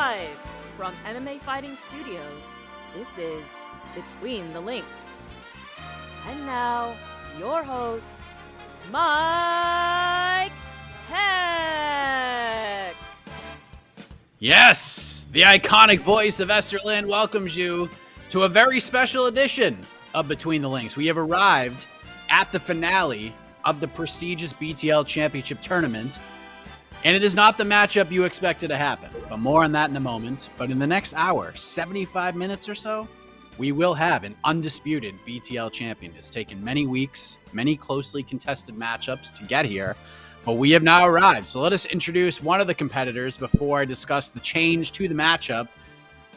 Live from MMA Fighting Studios, this is Between the Links. And now, your host, Mike Heck. Yes, the iconic voice of Esther Lynn welcomes you to a very special edition of Between the Links. We have arrived at the finale of the prestigious BTL Championship Tournament, and it is not the matchup you expected to happen, but more on that in a moment. But in the next hour, 75 minutes or so, we will have an undisputed BTL champion. It's taken many weeks, many closely contested matchups to get here, but we have now arrived. So let us introduce one of the competitors before I discuss the change to the matchup.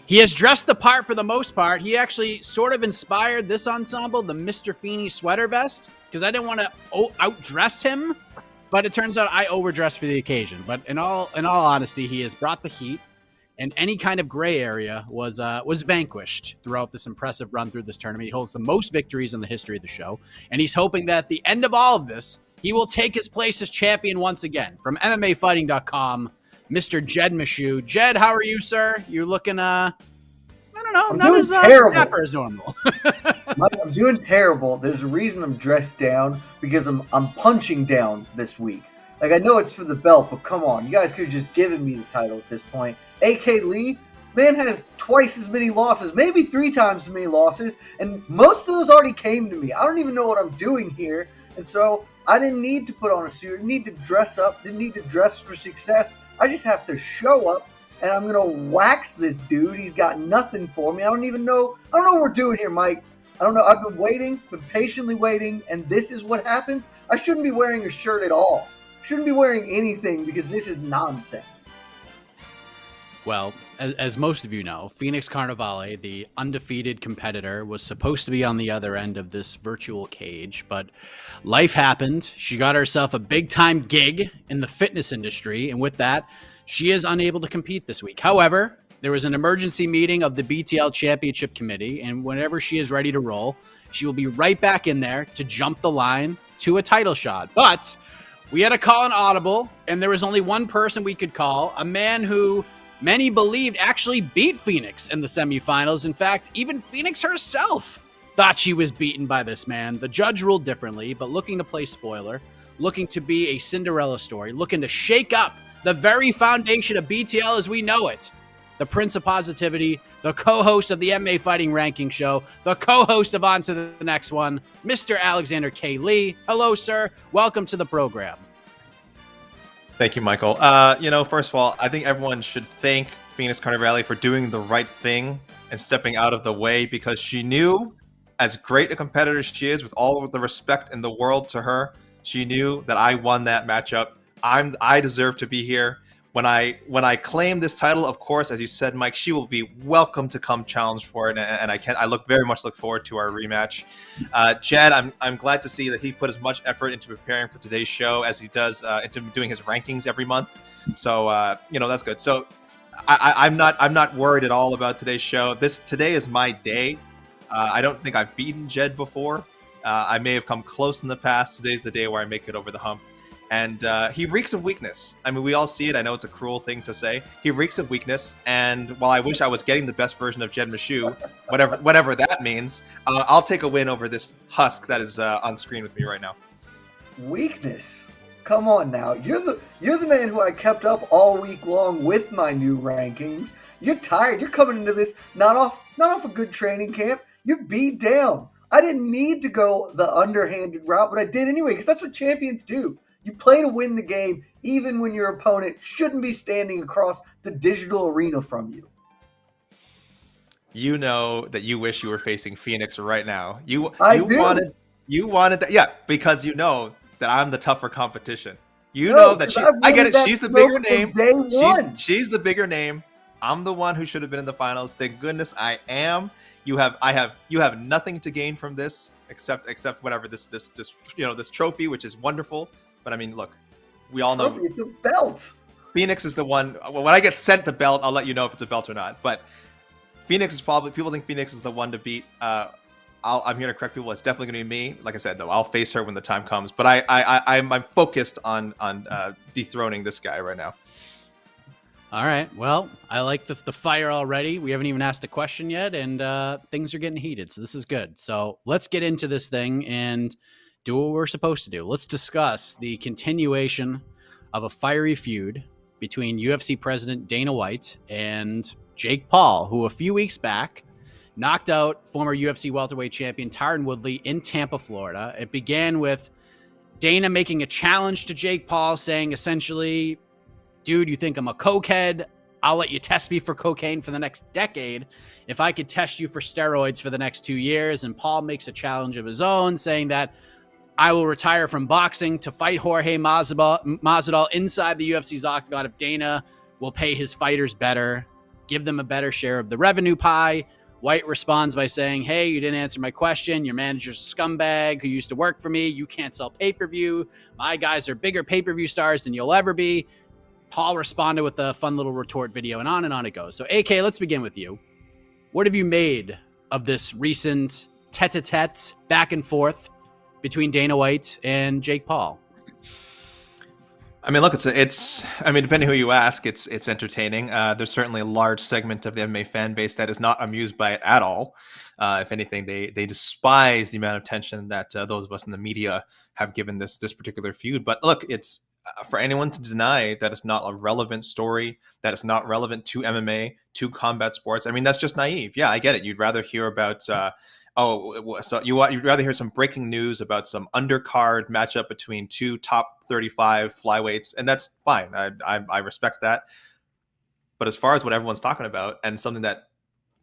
He has dressed the part for the most part. He actually sort of inspired this ensemble, the Mr. Feeney sweater vest, because I didn't want to outdress him, but it turns out I overdressed for the occasion. But in all honesty, he has brought the heat, and any kind of gray area was vanquished throughout this impressive run through this tournament. He holds the most victories in the history of the show, and he's hoping that at the end of all of this, he will take his place as champion once again. From MMAfighting.com, Mr. Jed Meshew. Jed, how are you, sir? You're looking, I don't know, I'm not doing as terrible. dapper as normal. Mike, I'm doing terrible. There's a reason I'm dressed down, because I'm punching down this week. Like, I know it's for the belt, but come on. You guys could have just given me the title at this point. A.K. Lee, man, has twice as many losses, maybe 3 times as many losses, and most of those already came to me. I don't even know what I'm doing here, and so I didn't need to put on a suit. I didn't need to dress up. Didn't need to dress for success. I just have to show up, and I'm going to wax this dude. He's got nothing for me. I don't know what we're doing here, Mike. I don't know. I've been patiently waiting, and this is what happens. I shouldn't be wearing a shirt at all. Shouldn't be wearing anything, because this is nonsense. Well, as most of you know, Phoenix Carnivale, the undefeated competitor, was supposed to be on the other end of this virtual cage, but life happened. She got herself a big-time gig in the fitness industry, and with that, she is unable to compete this week. However, there was an emergency meeting of the BTL Championship Committee, and whenever she is ready to roll, she will be right back in there to jump the line to a title shot. But we had to call an audible, and there was only one person we could call, a man who many believed actually beat Phoenix in the semifinals. In fact, even Phoenix herself thought she was beaten by this man. The judge ruled differently, but looking to play spoiler, looking to be a Cinderella story, looking to shake up the very foundation of BTL as we know it. The Prince of Positivity, the co-host of the MMA Fighting Ranking Show, the co-host of On to the Next One, Mr. Alexander K. Lee. Hello, sir. Welcome to the program. Thank you, Michael. First of all, I think everyone should thank Phoenix Carnivale for doing the right thing and stepping out of the way, because she knew, as great a competitor as she is, with all of the respect in the world to her, she knew that I won that matchup. I deserve to be here. When I claim this title, of course, as you said, Mike, she will be welcome to come challenge for it, and I very much look forward to our rematch. Jed, I'm glad to see that he put as much effort into preparing for today's show as he does into doing his rankings every month. So that's good. So I'm not worried at all about today's show. Today is my day. I don't think I've beaten Jed before. I may have come close in the past. Today's the day where I make it over the hump. And he reeks of weakness. I mean, we all see it. I know it's a cruel thing to say. He reeks of weakness. And while I wish I was getting the best version of Jed Meshew, whatever that means, I'll take a win over this husk that is on screen with me right now. Weakness? Come on now. You're the man who I kept up all week long with my new rankings. You're tired. You're coming into this not off a good training camp. You're beat down. I didn't need to go the underhanded route, but I did anyway, because that's what champions do. You play to win the game, even when your opponent shouldn't be standing across the digital arena from you. You know that you wish you were facing Phoenix right now. You wanted that, yeah, because you know that I'm the tougher competition. You know that I get it. She's the bigger name. She's the bigger name. I'm the one who should have been in the finals. Thank goodness I am. You have nothing to gain from this except whatever this trophy, which is wonderful. But I mean, look, we all know it's a belt. Phoenix is the one. When I get sent the belt, I'll let you know if it's a belt or not. But Phoenix is people think Phoenix is the one to beat. I'm here to correct people. It's definitely going to be me. Like I said, though, I'll face her when the time comes. But I'm focused on dethroning this guy right now. All right. Well, I like the fire already. We haven't even asked a question yet, and things are getting heated. So this is good. So let's get into this thing and do what we're supposed to do. Let's discuss the continuation of a fiery feud between UFC president Dana White and Jake Paul, who a few weeks back knocked out former UFC welterweight champion Tyron Woodley in Tampa, Florida. It began with Dana making a challenge to Jake Paul, saying essentially, dude, you think I'm a cokehead? I'll let you test me for cocaine for the next decade if I could test you for steroids for the next 2 years. And Paul makes a challenge of his own, saying that I will retire from boxing to fight Jorge Masvidal inside the UFC's octagon if Dana will pay his fighters better, give them a better share of the revenue pie. White responds by saying, hey, you didn't answer my question. Your manager's a scumbag who used to work for me. You can't sell pay-per-view. My guys are bigger pay-per-view stars than you'll ever be. Paul responded with a fun little retort video, and on it goes. So, AK, let's begin with you. What have you made of this recent tete-a-tete back and forth between Dana White and Jake Paul? I mean, look, it's. I mean, depending who you ask, it's entertaining. There's certainly a large segment of the MMA fan base that is not amused by it at all. If anything, they despise the amount of attention that those of us in the media have given this particular feud. But look, it's for anyone to deny that it's not a relevant story, that it's not relevant to MMA, to combat sports. I mean, that's just naive. Yeah, I get it. You'd rather hear about. So you'd rather hear some breaking news about some undercard matchup between two top 35 flyweights, and that's fine. I respect that. But as far as what everyone's talking about and something that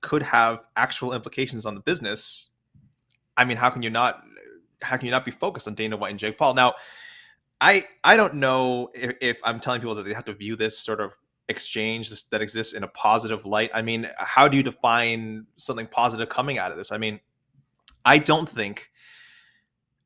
could have actual implications on the business, I mean, how can you not be focused on Dana White and Jake Paul? Now, I don't know if I'm telling people that they have to view this sort of exchange that exists in a positive light. I mean, how do you define something positive coming out of this? I mean, I don't think,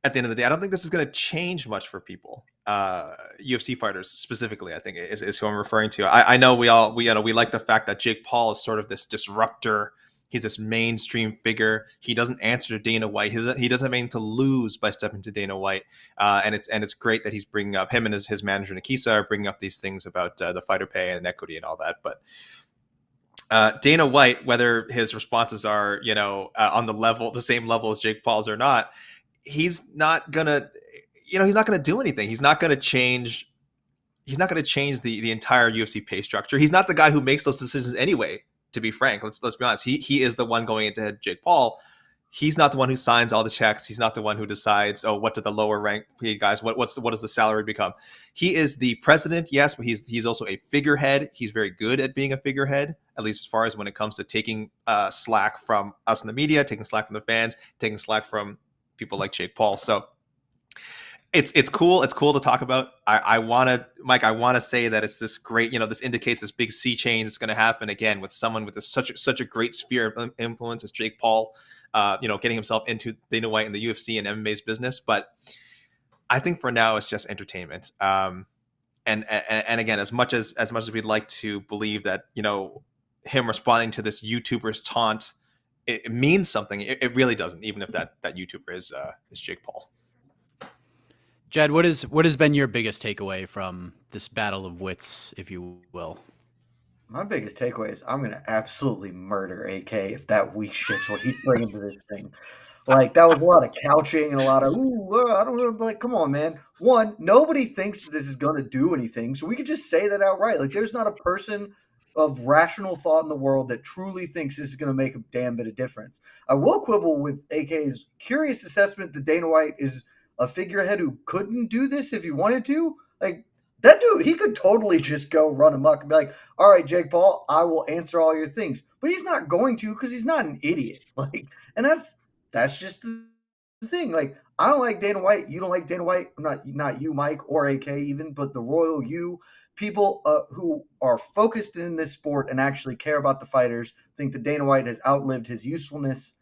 at the end of the day, I don't think this is going to change much for people. UFC fighters specifically, I think is who I'm referring to. I know we like the fact that Jake Paul is sort of this disruptor. He's this mainstream figure. He doesn't answer to Dana White. He doesn't have anything to lose by stepping to Dana White. And it's great that he's bringing up, him and his manager Nikisa are bringing up these things about the fighter pay and equity and all that. But Dana White, whether his responses are, on the same level as Jake Paul's or not, he's not gonna do anything. He's not gonna change the entire UFC pay structure. He's not the guy who makes those decisions anyway, to be frank. Let's be honest. He is the one going into head Jake Paul. He's not the one who signs all the checks. He's not the one who decides, what do the lower rank guys, what does the salary become? He is the president, yes, but he's also a figurehead. He's very good at being a figurehead, at least as far as when it comes to taking slack from us in the media, taking slack from the fans, taking slack from people like Jake Paul. So it's cool. It's cool to talk about. I want to say that it's this great, this indicates this big sea change is going to happen again with someone with such a great sphere of influence as Jake Paul. Getting himself into Dana White and the UFC and MMA's business. But I think for now it's just entertainment. And again, as much as we'd like to believe that, him responding to this YouTuber's taunt, it means something. It really doesn't, even if that YouTuber is Jake Paul. Jed, what has been your biggest takeaway from this battle of wits, if you will? My biggest takeaway is I'm going to absolutely murder AK if that weak shit's what he's bringing to this thing. Like, that was a lot of couching and a lot of, I don't know. Like, come on, man. One, nobody thinks this is going to do anything, so we could just say that outright. Like, there's not a person of rational thought in the world that truly thinks this is going to make a damn bit of difference. I will quibble with AK's curious assessment that Dana White is a figurehead who couldn't do this if he wanted to. Like, that dude, he could totally just go run amok and be like, all right, Jake Paul, I will answer all your things. But he's not going to because he's not an idiot. Like, and that's just the thing. Like, I don't like Dana White. You don't like Dana White. Not you, Mike, or AK even, but the royal you. People who are focused in this sport and actually care about the fighters think that Dana White has outlived his usefulness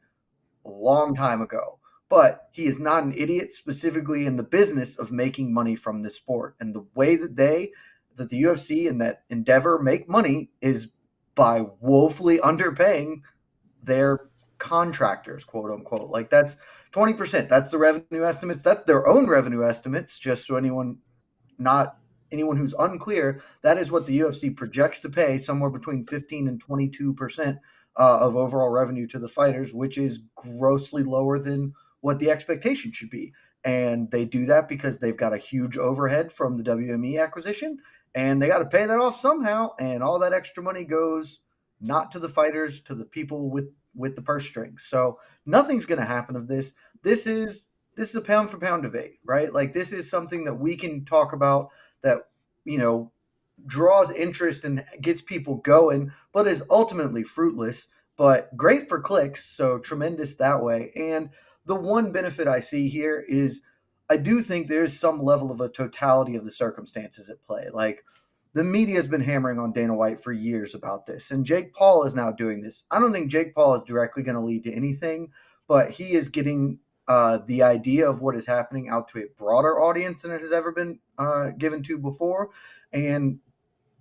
a long time ago. But he is not an idiot, specifically in the business of making money from this sport. And the way that the UFC and that endeavor make money is by woefully underpaying their contractors, quote unquote. Like, that's 20%. That's the revenue estimates. That's their own revenue estimates, just so anyone not anyone who's unclear, that is what the UFC projects to pay, somewhere between 15 and 22% of overall revenue to the fighters, which is grossly lower than what the expectation should be. And they do that because they've got a huge overhead from the WME acquisition, and they got to pay that off somehow. And all that extra money goes not to the fighters, to the people with the purse strings. So nothing's going to happen of this. This is a pound for pound debate, right? Like, this is something that we can talk about that, draws interest and gets people going, but is ultimately fruitless, but great for clicks. So tremendous that way. And the one benefit I see here is I do think there's some level of a totality of the circumstances at play. Like, the media has been hammering on Dana White for years about this, and Jake Paul is now doing this. I don't think Jake Paul is directly going to lead to anything, but he is getting the idea of what is happening out to a broader audience than it has ever been given to before. And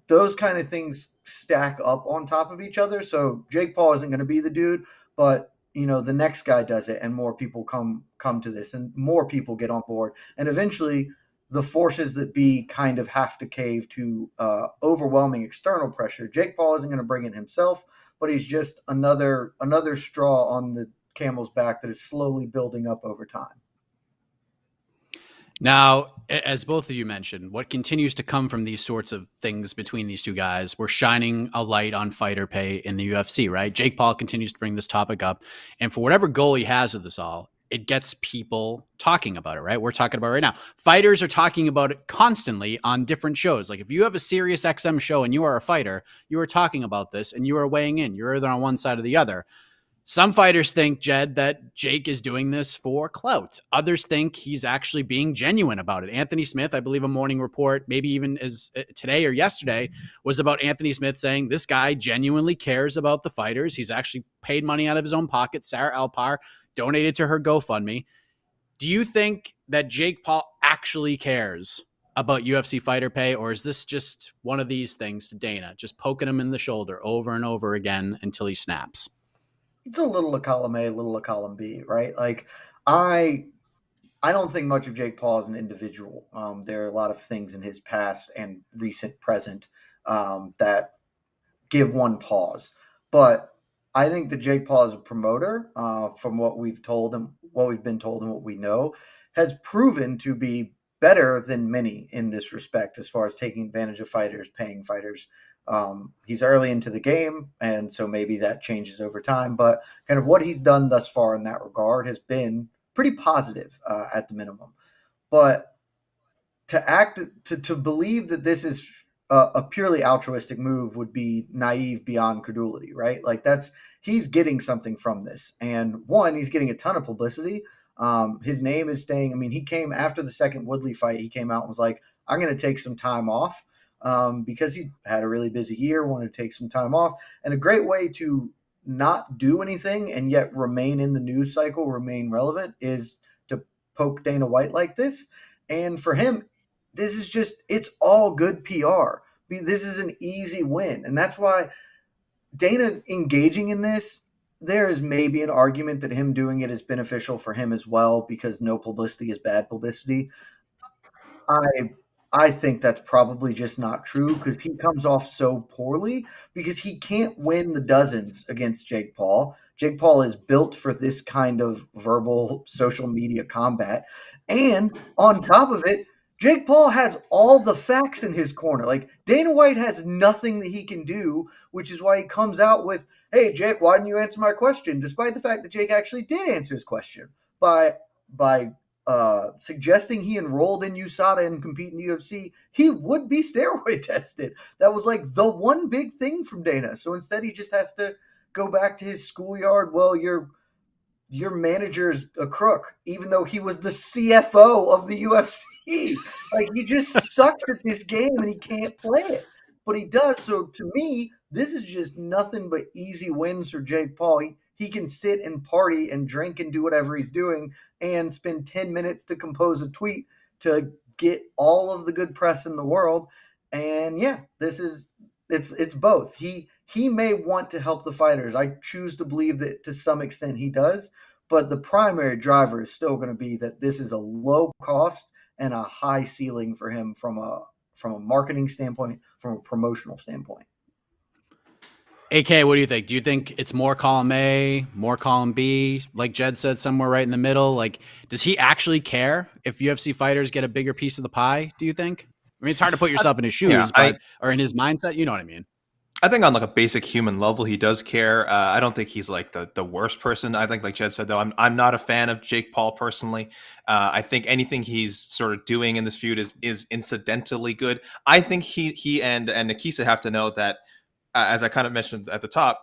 those kind of things stack up on top of each other. So Jake Paul isn't going to be the dude, but the next guy does it, and more people come to this, and more people get on board, and eventually the forces that be kind of have to cave to overwhelming external pressure. Jake Paul isn't going to bring it himself, but he's just another straw on the camel's back that is slowly building up over time. Now, as both of you mentioned, what continues to come from these sorts of things between these two guys, we're shining a light on fighter pay in the UFC, right? Jake Paul continues to bring this topic up. And for whatever goal he has of this all, it gets people talking about it, right? We're talking about it right now. Fighters are talking about it constantly on different shows. Like, if you have a Sirius XM show and you are a fighter, you are talking about this and you are weighing in. You're either on one side or the other. Some fighters think, Jed, that Jake is doing this for clout. Others think he's actually being genuine about it. Anthony Smith, I believe a morning report, maybe even as today or yesterday, was about Anthony Smith saying this guy genuinely cares about the fighters. He's actually paid money out of his own pocket. Sarah Alpar donated to her GoFundMe. Do you think that Jake Paul actually cares about UFC fighter pay, or is this just one of these things to Dana, just poking him in the shoulder over and over again until he snaps? It's a little of column A, a little of column B, right? Like, I don't think much of Jake Paul as an individual. There are a lot of things in his past and recent present that give one pause. But I think that Jake Paul as a promoter, from what we've told and what we've been told and what we know, has proven to be better than many in this respect as far as taking advantage of fighters, paying fighters. He's early into the game, and so maybe that changes over time. But kind of what he's done thus far in that regard has been pretty positive at the minimum. But to believe that this is a purely altruistic move would be naive beyond credulity, right? Like, he's getting something from this. And one, he's getting a ton of publicity. His name is staying. I mean, he came after the second Woodley fight. He came out and was like, I'm going to take some time off because he had a really busy year, wanted to take some time off. And a great way to not do anything and yet remain in the news cycle, remain relevant, is to poke Dana White like this. And for him, this is just, it's all good PR. I mean, this is an easy win. And that's why Dana engaging in this, there is maybe an argument that him doing it is beneficial for him as well, because no publicity is bad publicity. I think that's probably just not true, because he comes off so poorly because he can't win the dozens against Jake Paul. Jake Paul is built for this kind of verbal social media combat. And on top of it, Jake Paul has all the facts in his corner. Like, Dana White has nothing that he can do, which is why he comes out with, hey, Jake, why didn't you answer my question? Despite the fact that Jake actually did answer his question by suggesting he enrolled in USADA and compete in the UFC, he would be steroid tested. That was like the one big thing from Dana. So instead, he just has to go back to his schoolyard. Well, your manager's a crook, even though he was the CFO of the UFC. Like, he just sucks at this game and he can't play it, but he does. So to me, this is just nothing but easy wins for Jake Paul. He can sit and party and drink and do whatever he's doing and spend 10 minutes to compose a tweet to get all of the good press in the world. And yeah, it's both. He may want to help the fighters. I choose to believe that to some extent he does, but the primary driver is still going to be that this is a low cost and a high ceiling for him from from a marketing standpoint, from a promotional standpoint. AK, what do you think? Do you think it's more column A, more column B? Like Jed said, somewhere right in the middle. Like, does he actually care if UFC fighters get a bigger piece of the pie? Do you think? I mean, it's hard to put yourself in his shoes, or in his mindset. You know what I mean? I think on like a basic human level, he does care. I don't think he's like the worst person. I think, like Jed said, though, I'm not a fan of Jake Paul personally. I think anything he's sort of doing in this feud is incidentally good. I think he and Nikisa have to know that, as I kind of mentioned at the top,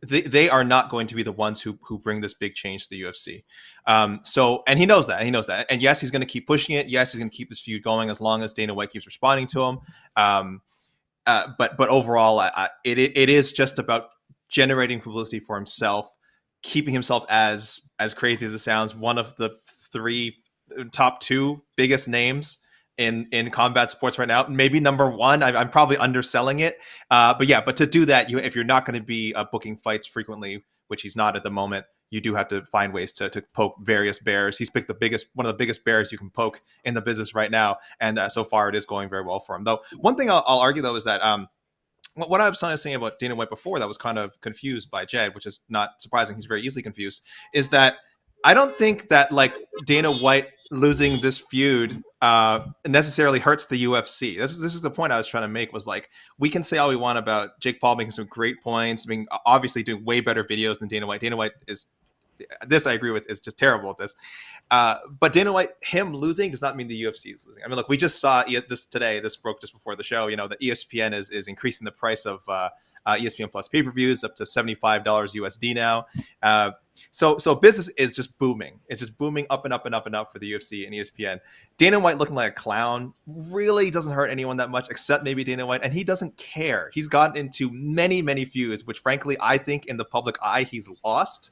they are not going to be the ones who bring this big change to the UFC. And he knows that. And yes, he's going to keep pushing it. Yes, he's going to keep this feud going as long as Dana White keeps responding to him. But overall, it is just about generating publicity for himself, keeping himself as crazy as it sounds, one of the top two biggest names in combat sports right now, maybe number one. I'm probably underselling it, but to do that, if you're not going to be booking fights frequently, which he's not at the moment, you do have to find ways to poke various bears. He's picked one of the biggest bears you can poke in the business right now, and so far it is going very well for him. Though one thing I'll argue though is that what I was saying about Dana White before that was kind of confused by Jed, which is not surprising. He's very easily confused. Is that I don't think that like Dana White losing this feud necessarily hurts the UFC. This is the point I was trying to make, was like, we can say all we want about Jake Paul making some great points, being obviously doing way better videos than Dana White. Dana White is, this I agree with, is just terrible at this. But Dana White, him losing does not mean the UFC is losing. I mean, look, we just saw this today. This broke just before the show. That ESPN is increasing the price of ESPN Plus pay-per-views up to $75 USD now. So business is just booming. It's just booming up and up and up and up for the UFC and ESPN. Dana White looking like a clown really doesn't hurt anyone that much, except maybe Dana White, and he doesn't care. He's gotten into many, many feuds, which frankly, I think in the public eye, he's lost.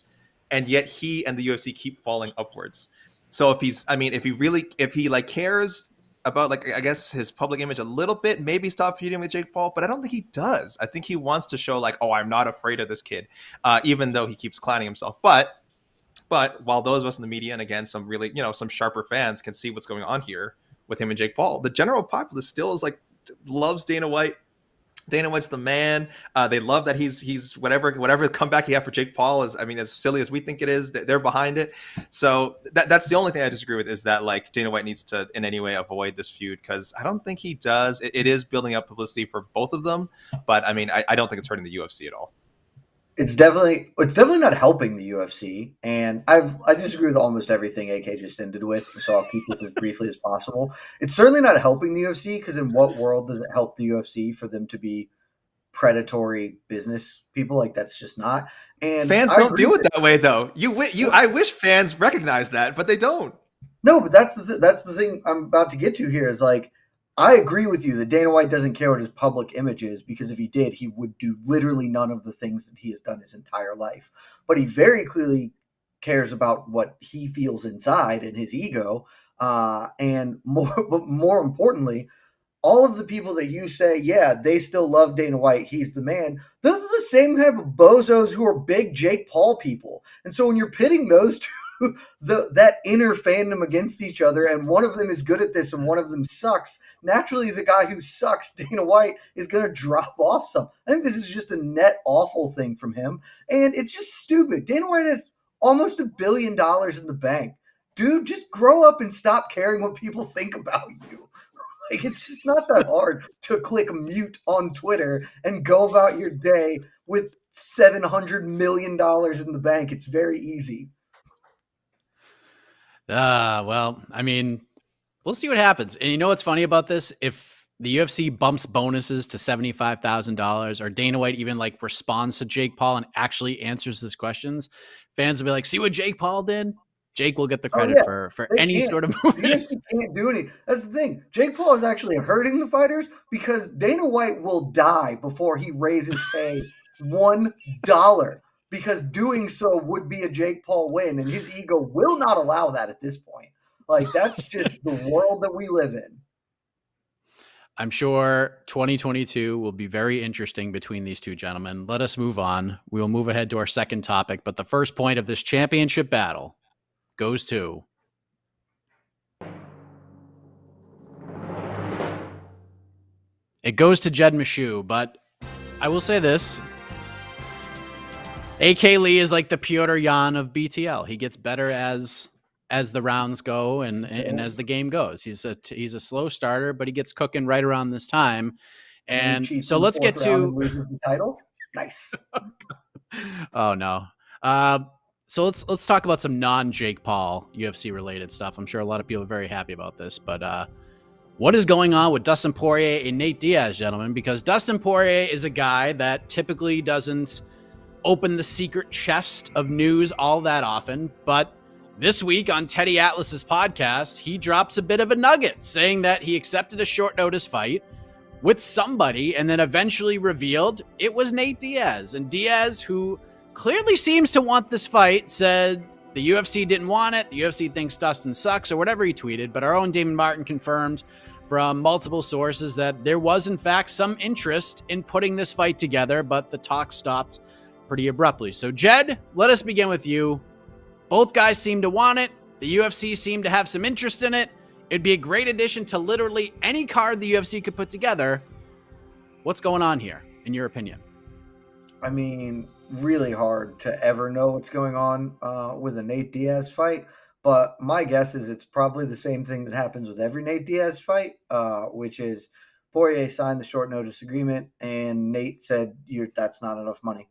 And yet he and the UFC keep falling upwards. So if he like cares about, like, I guess his public image a little bit, maybe stop feuding with Jake Paul, but I don't think he does. I think he wants to show like, oh, I'm not afraid of this kid, even though he keeps clowning himself. But while those of us in the media, and again, some really, some sharper fans can see what's going on here with him and Jake Paul, the general populace still is like, loves Dana White. Dana White's the man. They love that he's whatever comeback he had for Jake Paul is, I mean, as silly as we think it is, they're behind it. So that's the only thing I disagree with, is that like Dana White needs to in any way avoid this feud, because I don't think he does. It is building up publicity for both of them, but I mean, I don't think it's hurting the UFC at all. It's definitely not helping the UFC, and I disagree with almost everything AK just ended with, so I'll keep it as briefly as possible. It's certainly not helping the UFC, because in what world does it help the UFC for them to be predatory business people? Like, that's just not. And fans don't view it that way, though. I wish fans recognize that, but they don't. No, but that's the thing I'm about to get to here, is like, I agree with you that Dana White doesn't care what his public image is, because if he did, he would do literally none of the things that he has done his entire life. But he very clearly cares about what he feels inside and his ego. And more importantly, all of the people that you say, yeah, they still love Dana White, he's the man, those are the same type of bozos who are big Jake Paul people. And so when you're pitting those two, that inner fandom against each other, and one of them is good at this and one of them sucks, naturally the guy who sucks, Dana White, is going to drop off some. I think this is just a net awful thing from him, and it's just stupid. Dana White has almost $1 billion in the bank. Dude, just grow up and stop caring what people think about you. Like, it's just not that hard to click mute on Twitter and go about your day with $700 million in the bank. It's very easy. Well, I mean, we'll see what happens. And you know what's funny about this? If the UFC bumps bonuses to $75,000, or Dana White even like responds to Jake Paul and actually answers his questions, fans will be like, see what Jake Paul did? Jake will get the credit for any sort of movie. UFC can't do anything. That's the thing. Jake Paul is actually hurting the fighters, because Dana White will die before he raises pay $1. Because doing so would be a Jake Paul win, and his ego will not allow that at this point. Like, that's just the world that we live in. I'm sure 2022 will be very interesting between these two gentlemen. Let us move on. We will move ahead to our second topic, but the first point of this championship battle goes to It goes to Jed Meshew, but I will say this. AK Lee is like the Petr Yan of BTL. He gets better as the rounds go and as the game goes. He's a slow starter, but he gets cooking right around this time. And so let's get to the title. Nice. Oh no. So let's talk about some non-Jake Paul UFC related stuff. I'm sure a lot of people are very happy about this, but what is going on with Dustin Poirier and Nate Diaz, gentlemen? Because Dustin Poirier is a guy that typically doesn't open the secret chest of news all that often, but this week on Teddy Atlas's podcast, he drops a bit of a nugget saying that he accepted a short notice fight with somebody and then eventually revealed it was Nate Diaz. And Diaz, who clearly seems to want this fight, said the UFC didn't want it. The UFC thinks Dustin sucks or whatever he tweeted. But our own Damon Martin confirmed from multiple sources that there was, in fact, some interest in putting this fight together, but the talk stopped pretty abruptly. So, Jed, let us begin with you. Both guys seem to want it. The UFC seemed to have some interest in it. It'd be a great addition to literally any card the UFC could put together. What's going on here, in your opinion? I mean, really hard to ever know what's going on with a Nate Diaz fight. But my guess is it's probably the same thing that happens with every Nate Diaz fight, which is Poirier signed the short notice agreement, and Nate said, that's not enough money.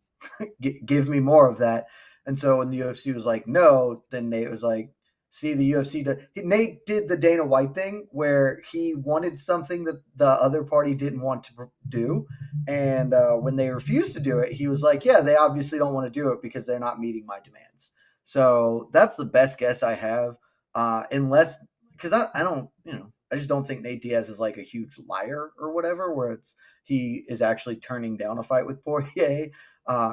Give me more of that. And so when the UFC was like, no, then Nate was like, see, the UFC Nate did the Dana White thing where he wanted something that the other party didn't want to do. And when they refused to do it, he was like, yeah, they obviously don't want to do it because they're not meeting my demands. So that's the best guess I have. Unless, because I don't, I just don't think Nate Diaz is like a huge liar or whatever, where he is actually turning down a fight with Poirier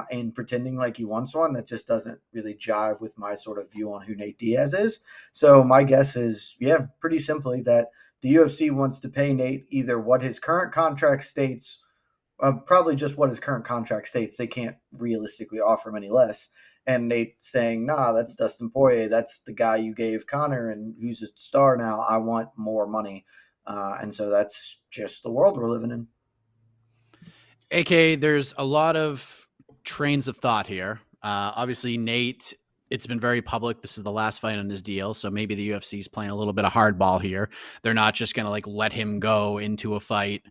and pretending like he wants one. That just doesn't really jive with my sort of view on who Nate Diaz is. So my guess is, pretty simply that the UFC wants to pay Nate either what his current contract states, probably just what his current contract states. They can't realistically offer him any less. And Nate saying, nah, that's Dustin Poirier. That's the guy you gave Connor and who's a star now. I want more money. And so that's just the world we're living in. AK, there's a lot of trains of thought here. Obviously, Nate, it's been very public. This is the last fight on his deal. So maybe the UFC is playing a little bit of hardball here. They're not just going to let him go into a fight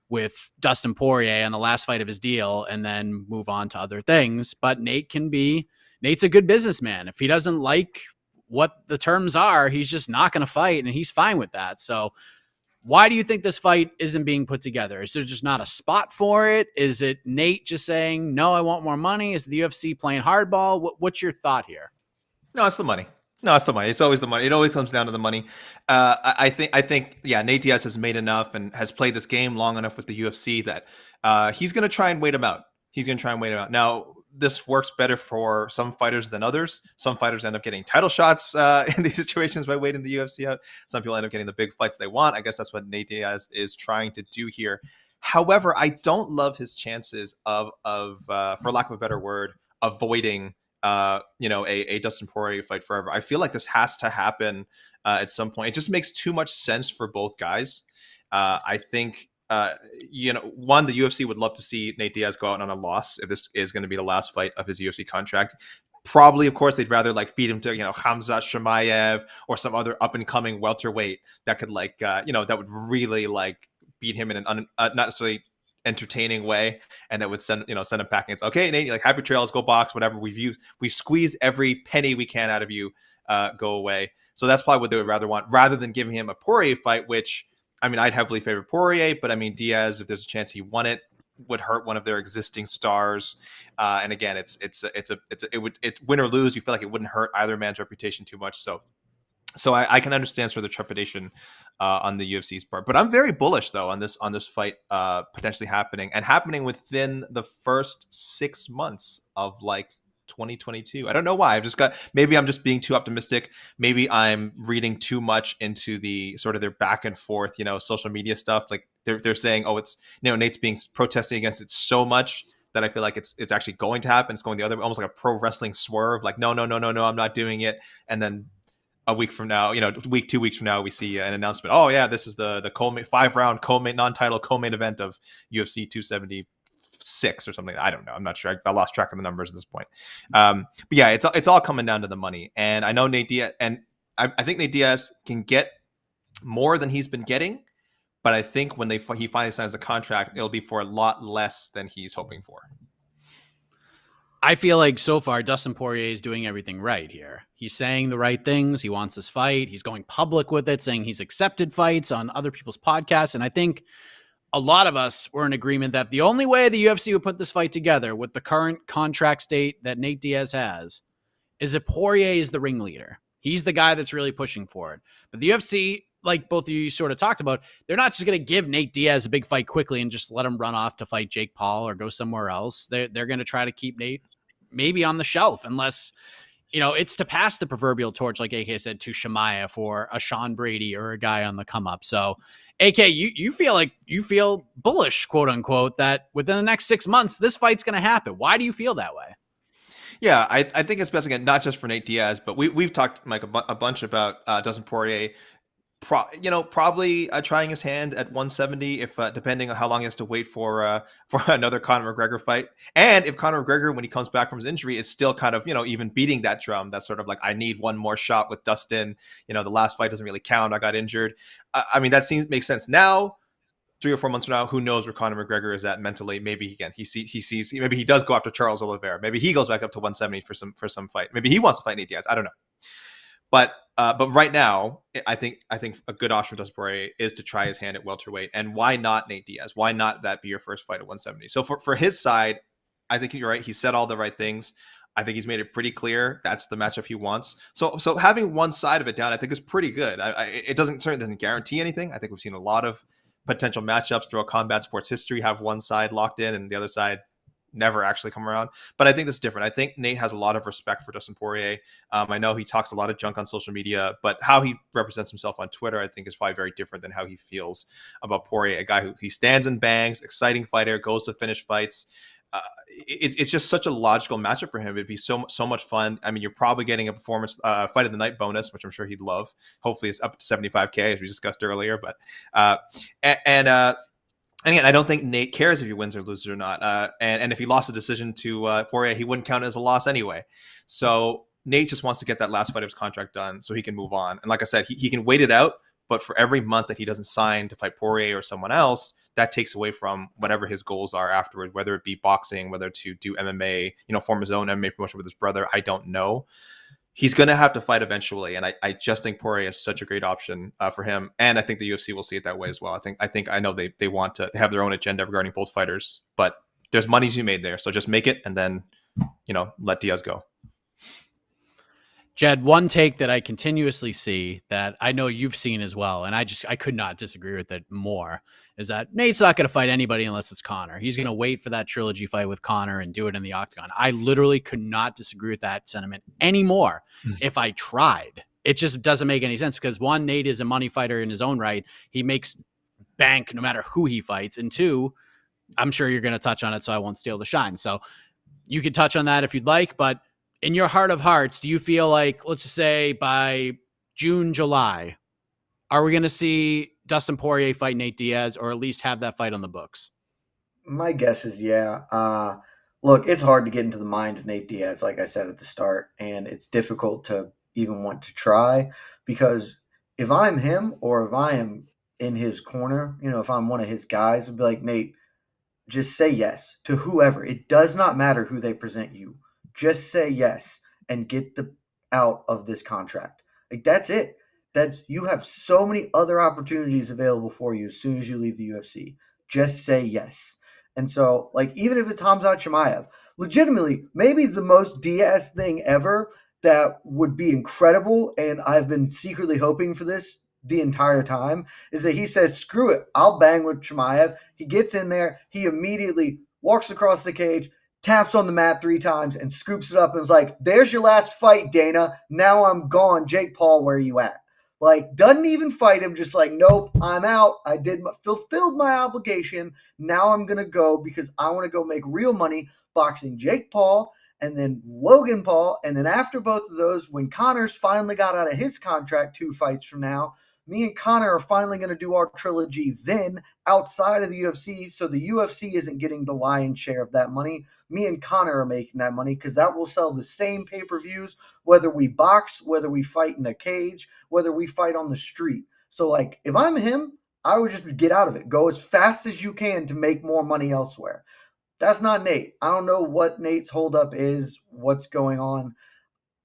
with Dustin Poirier on the last fight of his deal and then move on to other things. But Nate's a good businessman. If he doesn't like what the terms are, he's just not going to fight, and he's fine with that. So why do you think this fight isn't being put together? Is there just not a spot for it? Is it Nate just saying, no, I want more money? Is the UFC playing hardball? What's your thought here? No, it's the money. It's always the money. It always comes down to the money. I think, Nate Diaz has made enough and has played this game long enough with the UFC that he's going to try and wait him out. Now, this works better for some fighters than others. Some fighters end up getting title shots in these situations by waiting the UFC out. Some people end up getting the big fights they want. I guess that's what Nate Diaz is trying to do here. However, I don't love his chances of for lack of a better word, avoiding a Dustin Poirier fight forever. I feel like this has to happen at some point. It just makes too much sense for both guys. I think one, the UFC would love to see Nate Diaz go out on a loss if this is going to be the last fight of his UFC contract. Probably, of course, they'd rather feed him to Khamzat Chimaev or some other up and coming welterweight that could that would really beat him in an not necessarily entertaining way, and that would send him packing. It's okay, Nate, happy trails, go box, whatever. We've squeezed every penny we can out of you. Go away. So that's probably what they would rather want, rather than giving him a Poirier fight, which I'd heavily favor Poirier, but Diaz, if there's a chance he won it, would hurt one of their existing stars. And again, it's win or lose. You feel like it wouldn't hurt either man's reputation too much. So I can understand sort of the trepidation on the UFC's part, but I'm very bullish though on this fight potentially happening within the first 6 months of 2022. I don't know why. Maybe I'm just being too optimistic. Maybe I'm reading too much into the sort of their back and forth, social media stuff. They're saying, oh, it's, Nate's protesting against it so much that I feel like it's actually going to happen. It's going the other way, almost like a pro wrestling swerve. No, I'm not doing it. And then a week from now, 2 weeks from now, we see an announcement. Oh yeah, this is the co-main 5-round co-main non-title co-main event of UFC 276 or something. I don't know. I'm not sure. I lost track of the numbers at this point. But yeah, it's all coming down to the money. And I know Nate Diaz, and I think Nate Diaz can get more than he's been getting. But I think when he finally signs the contract, it'll be for a lot less than he's hoping for. I feel like so far Dustin Poirier is doing everything right here. He's saying the right things. He wants this fight. He's going public with it, saying he's accepted fights on other people's podcasts. And I think a lot of us were in agreement that the only way the UFC would put this fight together with the current contract state that Nate Diaz has is if Poirier is the ringleader. He's the guy that's really pushing for it. But the UFC, like both of you sort of talked about, they're not just going to give Nate Diaz a big fight quickly and just let him run off to fight Jake Paul or go somewhere else. They're going to try to keep Nate maybe on the shelf unless, it's to pass the proverbial torch, like AK said, to Chimaev or a Sean Brady or a guy on the come up. So AK, you feel bullish, quote unquote, that within the next 6 months, this fight's going to happen. Why do you feel that way? Yeah, I think it's best again, not just for Nate Diaz, but we've talked, Mike, a bunch about Dustin Poirier, probably trying his hand at 170 if depending on how long he has to wait for another Conor McGregor fight, and if Conor McGregor, when he comes back from his injury, is still kind of even beating that drum. That's sort of like, I need one more shot with Dustin. The last fight doesn't really count. I got injured. I mean, that makes sense now. 3 or 4 months from now, who knows where Conor McGregor is at mentally? Maybe he sees maybe he does go after Charles Oliveira. Maybe he goes back up to 170 for some fight. Maybe he wants to fight Nate Diaz. I don't know. But right now, I think a good option for Dustin Poirier is to try his hand at welterweight. And why not Nate Diaz? Why not that be your first fight at 170? So for his side, I think you're right. He said all the right things. I think he's made it pretty clear that's the matchup he wants. So having one side of it down, I think is pretty good. It certainly doesn't guarantee anything. I think we've seen a lot of potential matchups throughout combat sports history have one side locked in and the other side never actually come around. But I think that's different. I think Nate has a lot of respect for Dustin Poirier. I know he talks a lot of junk on social media, but how he represents himself on Twitter, I think, is probably very different than how he feels about Poirier, a guy who he stands and bangs, exciting fighter, goes to finish fights. It's just such a logical matchup for him. It'd be so much fun. I mean, you're probably getting a performance fight of the night bonus, which I'm sure he'd love. Hopefully it's up to 75K, as we discussed earlier. But and again, I don't think Nate cares if he wins or loses or not. And if he lost a decision to Poirier, he wouldn't count it as a loss anyway. So Nate just wants to get that last fight of his contract done so he can move on. And like I said, he can wait it out. But for every month that he doesn't sign to fight Poirier or someone else, that takes away from whatever his goals are afterward, whether it be boxing, whether to do MMA, form his own MMA promotion with his brother. I don't know. He's going to have to fight eventually. And I just think Poirier is such a great option for him. And I think the UFC will see it that way as well. I know they want to have their own agenda regarding both fighters, but there's money to be made there. So just make it and then, let Diaz go. Jed, one take that I continuously see that I know you've seen as well, and I could not disagree with it more, is that Nate's not going to fight anybody unless it's Conor. He's going to wait for that trilogy fight with Conor and do it in the octagon. I literally could not disagree with that sentiment anymore if I tried. It just doesn't make any sense because one, Nate is a money fighter in his own right. He makes bank no matter who he fights. And two, I'm sure you're going to touch on it, so I won't steal the shine. So you could touch on that if you'd like, but in your heart of hearts, do you feel like, let's just say by June, July, are we going to see Dustin Poirier fight Nate Diaz or at least have that fight on the books? My guess is yeah. Look, it's hard to get into the mind of Nate Diaz, like I said at the start, and it's difficult to even want to try because if I'm him or if I am in his corner, if I'm one of his guys, I'd be like, Nate, just say yes to whoever. It does not matter who they present you. Just say yes and get out of this contract. Like that's it. You have so many other opportunities available for you as soon as you leave the UFC. Just say yes. And so, even if it's Khamzat Chimaev, legitimately, maybe the most Diaz thing ever that would be incredible, and I've been secretly hoping for this the entire time, is that he says, screw it, I'll bang with Chimaev. He gets in there, he immediately walks across the cage, taps on the mat 3 times and scoops it up and is like, there's your last fight, Dana. Now I'm gone. Jake Paul, where are you at? Doesn't even fight him. Just nope, I'm out. I fulfilled my obligation. Now I'm going to go because I want to go make real money boxing Jake Paul. and then Logan Paul. And then after both of those, when Connor's finally got out of his contract 2 fights from now, me and Connor are finally going to do our trilogy then outside of the UFC. So the UFC isn't getting the lion's share of that money. Me and Connor are making that money because that will sell the same pay-per-views, whether we box, whether we fight in a cage, whether we fight on the street. So, like, if I'm him, I would just get out of it. Go as fast as you can to make more money elsewhere. That's not Nate. I don't know what Nate's holdup is, what's going on.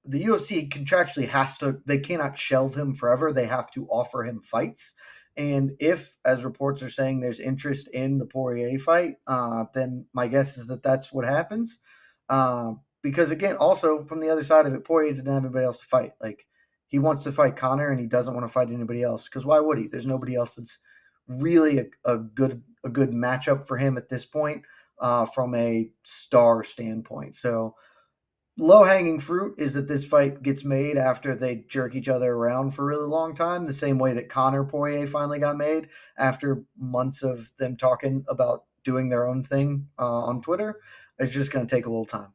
The UFC contractually they cannot shelve him forever. They have to offer him fights. And if, as reports are saying, there's interest in the Poirier fight, then my guess is that that's what happens. Because, again, also from the other side of it, Poirier didn't have anybody else to fight. Like, he wants to fight Conor, and he doesn't want to fight anybody else. Because why would he? There's nobody else that's really a good matchup for him at this point from a star standpoint. So low-hanging fruit is that this fight gets made after they jerk each other around for a really long time, the same way that Conor Poirier finally got made after months of them talking about doing their own thing on Twitter. It's just going to take a little time.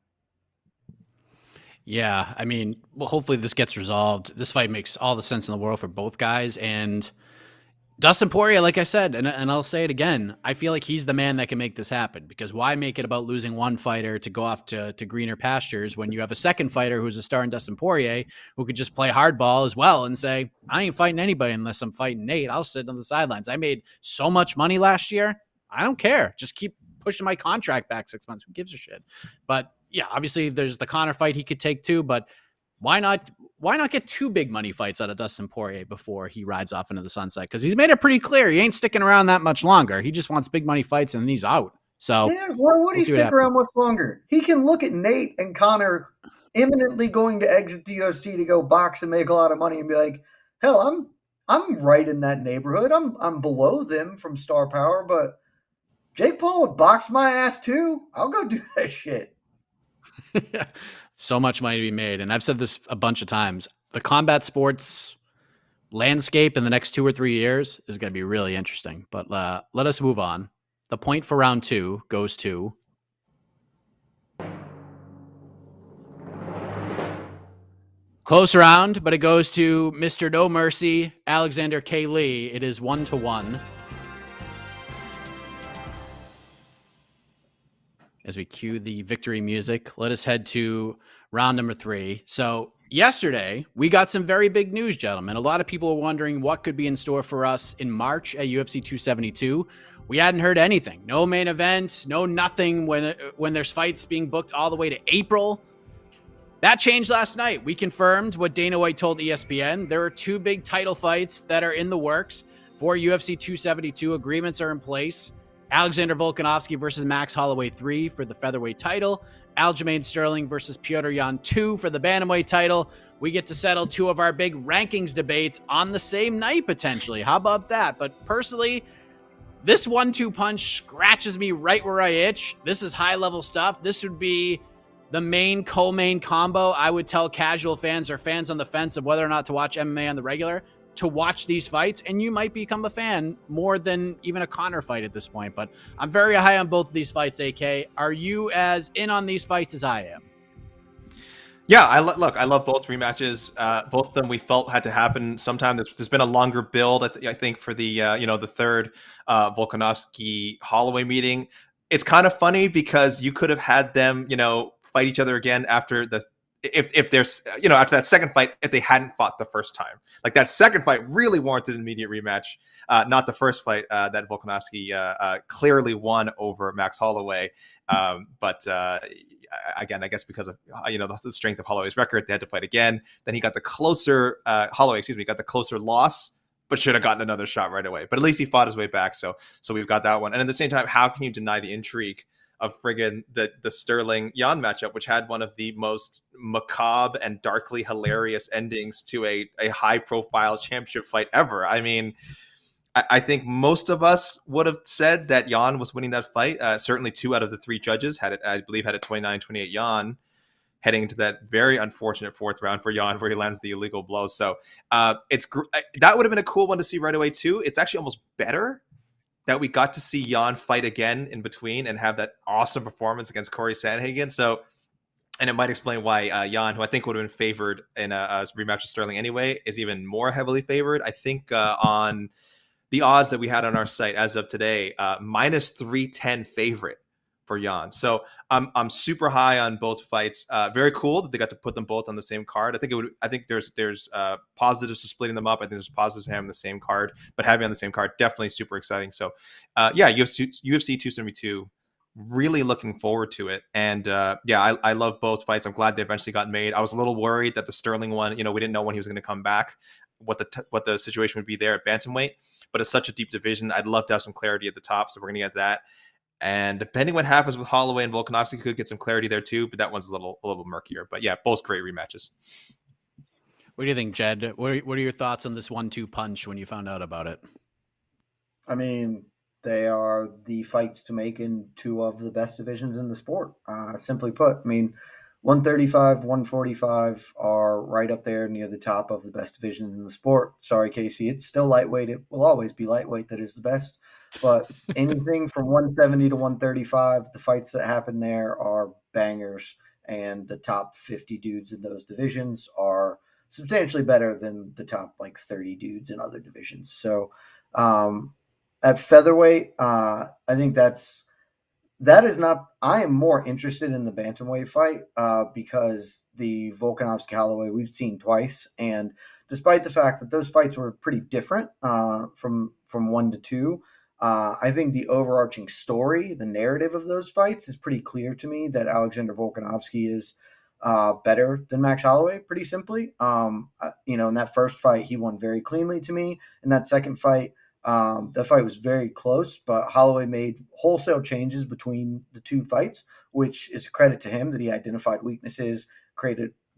Yeah, I mean, well, hopefully this gets resolved. This fight makes all the sense in the world for both guys. And Dustin Poirier, like I said, and I'll say it again, I feel like he's the man that can make this happen, because why make it about losing one fighter to go off to greener pastures when you have a second fighter who's a star in Dustin Poirier who could just play hardball as well and say, I ain't fighting anybody unless I'm fighting Nate. I'll sit on the sidelines. I made so much money last year. I don't care. Just keep pushing my contract back 6 months. Who gives a shit? But yeah, obviously there's the Conor fight he could take too, but why not get 2 big money fights out of Dustin Poirier before he rides off into the sunset? Because he's made it pretty clear he ain't sticking around that much longer. He just wants big money fights and then he's out. So yeah, why would he stick around much longer? He can look at Nate and Conor imminently going to exit the UFC to go box and make a lot of money and be like, hell, I'm right in that neighborhood. I'm below them from star power, but Jake Paul would box my ass too. I'll go do that shit. So much money to be made. And I've said this a bunch of times. The combat sports landscape in the next 2 or 3 years is going to be really interesting. But let us move on. The point for round 2 goes to close round, but it goes to Mr. No Mercy, Alexander K. Lee. It is 1-1. As we cue the victory music, let us head to round number 3. So yesterday, we got some very big news, gentlemen. A lot of people were wondering what could be in store for us in March at UFC 272. We hadn't heard anything. No main event, no nothing when there's fights being booked all the way to April. That changed last night. We confirmed what Dana White told ESPN. There are 2 big title fights that are in the works for UFC 272. Agreements are in place. Alexander Volkanovski versus Max Holloway 3 for the featherweight title. Aljamain Sterling versus Petr Yan 2 for the bantamweight title. We get to settle 2 of our big rankings debates on the same night, potentially. How about that? But personally, this 1-2 punch scratches me right where I itch. This is high-level stuff. This would be the main co-main combo. I would tell casual fans or fans on the fence of whether or not to watch MMA on the regular to watch these fights, and you might become a fan more than even a Conor fight at this point. But I'm very high on both of these fights, AK. Are you as in on these fights as I am? Yeah, I love both rematches. Both of them we felt had to happen sometime. There's been a longer build, I think, for the the third Volkanovski Holloway meeting. It's kind of funny because you could have had them, fight each other again after if there's after that second fight, if they hadn't fought the first time. Like, that second fight really warranted an immediate rematch, not the first fight that Volkanovski clearly won over Max Holloway. But again, I guess because of the strength of Holloway's record, they had to fight again. Then he got the closer Holloway, got the closer loss, but should have gotten another shot right away. But at least he fought his way back. So we've got that one. And at the same time, how can you deny the intrigue of friggin' the Sterling Yan matchup, which had one of the most macabre and darkly hilarious endings to a high profile championship fight ever. I mean, I think most of us would have said that Yan was winning that fight. Certainly 2 out of the 3 judges had it 29-28 Yan, heading into that very unfortunate 4th round for Yan, where he lands the illegal blow. So that would have been a cool one to see right away too. It's actually almost better that we got to see Yan fight again in between and have that awesome performance against Corey Sandhagen. So And it might explain why Yan, who I think would have been favored in a rematch with Sterling anyway, is even more heavily favored. I think on the odds that we had on our site as of today, minus 310 favorite for Yan. So I'm super high on both fights. Very cool that they got to put them both on the same card. I think there's positives to splitting them up. I think there's positives to having the same card, but having on the same card definitely super exciting. So UFC 272. Really looking forward to it. And I love both fights. I'm glad they eventually got made. I was a little worried that the Sterling one, we didn't know when he was going to come back, what the situation would be there at bantamweight. But it's such a deep division. I'd love to have some clarity at the top, so we're going to get that. And depending what happens with Holloway and Volkanovski, could get some clarity there too. But that one's a little murkier. But yeah, both great rematches. What do you think, Jed? What are your thoughts on this 1-2 punch when you found out about it? I mean, they are the fights to make in two of the best divisions in the sport. Simply put, I mean, 135, 145 are right up there near the top of the best divisions in the sport. Sorry, Casey, it's still lightweight. It will always be lightweight that is the best. But anything from 170 to 135, the fights that happen there are bangers. And the top 50 dudes in those divisions are substantially better than the top 30 dudes in other divisions. So at featherweight, I think that is not. I am more interested in the bantamweight fight because the Volkanovski Holloway we've seen twice, and despite the fact that those fights were pretty different from 1 to 2, I think the overarching story, the narrative of those fights, is pretty clear to me that Alexander Volkanovski is better than Max Holloway. Pretty simply, in that first fight he won very cleanly to me. In that second fight. The fight was very close, but Holloway made wholesale changes between the two fights, which is a credit to him that he identified weaknesses,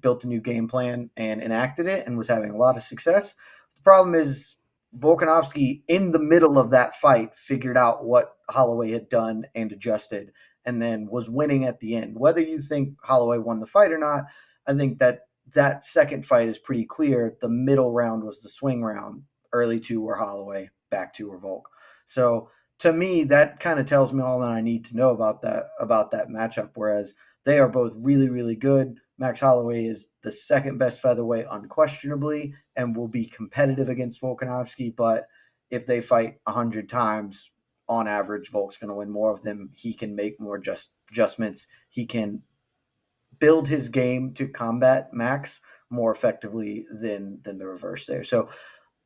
built a new game plan, and enacted it, and was having a lot of success. The problem is Volkanovski, in the middle of that fight, figured out what Holloway had done and adjusted, and then was winning at the end. Whether you think Holloway won the fight or not, I think that second fight is pretty clear. The middle round was the swing round. Early 2 were Holloway, back 2 were Volk. So to me, that kind of tells me all that I need to know about that matchup. Whereas they are both really, really good. Max Holloway is the second best featherweight unquestionably, and will be competitive against Volkanovski. But if they fight 100 times, on average, Volk's going to win more of them. He can make more adjustments. He can build his game to combat Max more effectively than the reverse there. So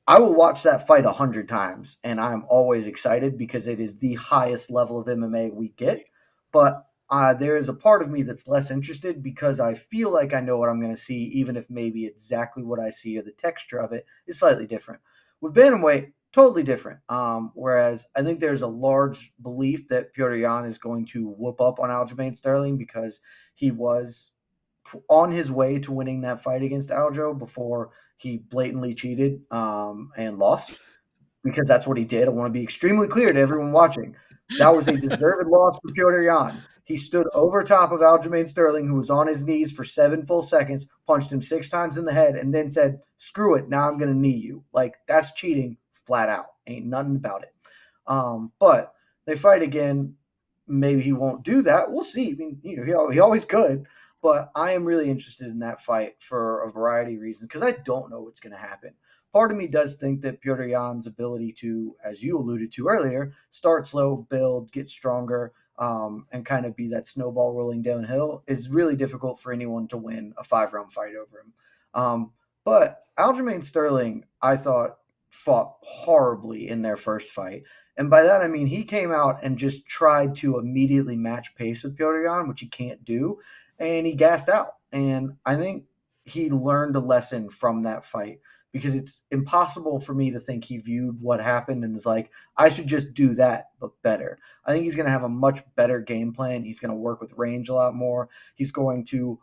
I will watch that fight 100 times, and I'm always excited because it is the highest level of MMA we get. But there is a part of me that's less interested because I feel like I know what I'm going to see, even if maybe exactly what I see or the texture of it is slightly different. With bantamweight, totally different. Whereas I think there's a large belief that Petr Yan is going to whoop up on Aljamain Sterling because he was on his way to winning that fight against Aljo before he blatantly cheated and lost, because that's what he did. I want to be extremely clear to everyone watching. That was a deserved loss for Petr Yan. He stood over top of Aljamain Sterling, who was on his knees for 7 full seconds, punched him 6 times in the head, and then said, screw it, now I'm going to knee you. That's cheating flat out. Ain't nothing about it. But they fight again. Maybe he won't do that. We'll see. I mean, he always could. But I am really interested in that fight for a variety of reasons because I don't know what's going to happen. Part of me does think that Petr Yan's ability to, as you alluded to earlier, start slow, build, get stronger, and kind of be that snowball rolling downhill is really difficult for anyone to win a 5-round fight over him. But Aljamain Sterling, I thought, fought horribly in their first fight. And by that, I mean he came out and just tried to immediately match pace with Petr Yan, which he can't do. And he gassed out. And I think he learned a lesson from that fight because it's impossible for me to think he viewed what happened and was like, I should just do that, but better. I think he's going to have a much better game plan. He's going to work with range a lot more. He's going to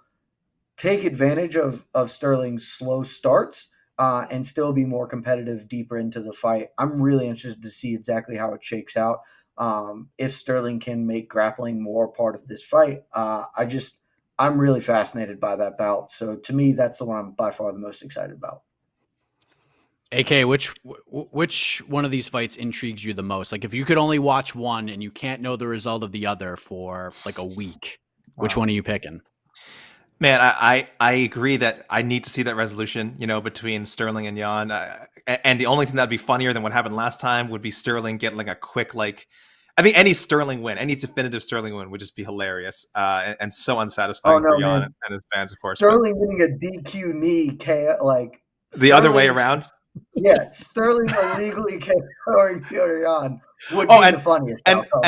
take advantage of Sterling's slow starts and still be more competitive deeper into the fight. I'm really interested to see exactly how it shakes out. If Sterling can make grappling more part of this fight, I'm really fascinated by that bout. So to me, that's the one I'm by far the most excited about. AK, which one of these fights intrigues you the most? If you could only watch one and you can't know the result of the other for a week, which one are you picking? Man, I agree that I need to see that resolution, between Sterling and Yan. And the only thing that'd be funnier than what happened last time would be Sterling getting like a quick, I think any Sterling win, any definitive Sterling win would just be hilarious and so unsatisfying for Yan and his fans, of course. Sterling winning a DQ knee, the other way around. Yeah, Sterling illegally KOing Petr Yan would be the funniest outcome.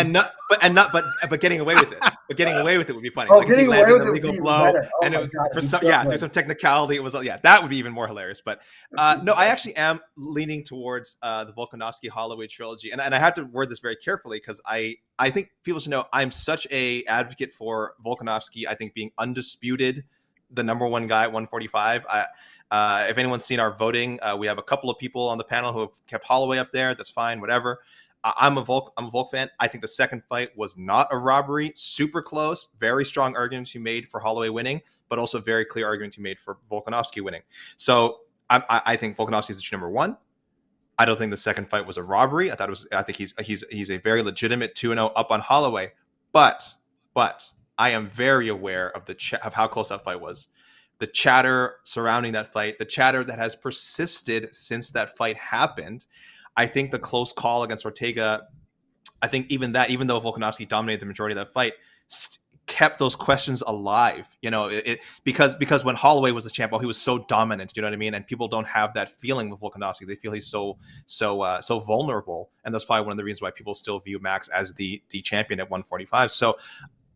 But getting away with it. But getting away with it would be funny. Oh, getting away with it would be blow, better. Oh and my it was God, for some, do some technicality. It was, that would be even more hilarious. But no, I actually am leaning towards the Volkanovski Holloway trilogy, and I have to word this very carefully because I think people should know I'm such a advocate for Volkanovski. I think being undisputed the number one guy at 145. If anyone's seen our voting, we have a couple of people on the panel who have kept Holloway up there. That's fine, whatever. I'm a Volk fan. I think the second fight was not a robbery. Super close. Very strong arguments you made for Holloway winning, but also very clear arguments you made for Volkanovski winning. So I think Volkanovski is number one. I don't think the second fight was a robbery. I think he's a very legitimate 2-0 up on Holloway. But I am very aware of of how close that fight was. The chatter surrounding that fight, the chatter that has persisted since that fight happened. I think the close call against Ortega, I think even though Volkanovski dominated the majority of that fight, kept those questions alive. Because when Holloway was the champ, he was so dominant. You know what I mean? And people don't have that feeling with Volkanovski. They feel he's so vulnerable, and that's probably one of the reasons why people still view Max as the champion at 145. So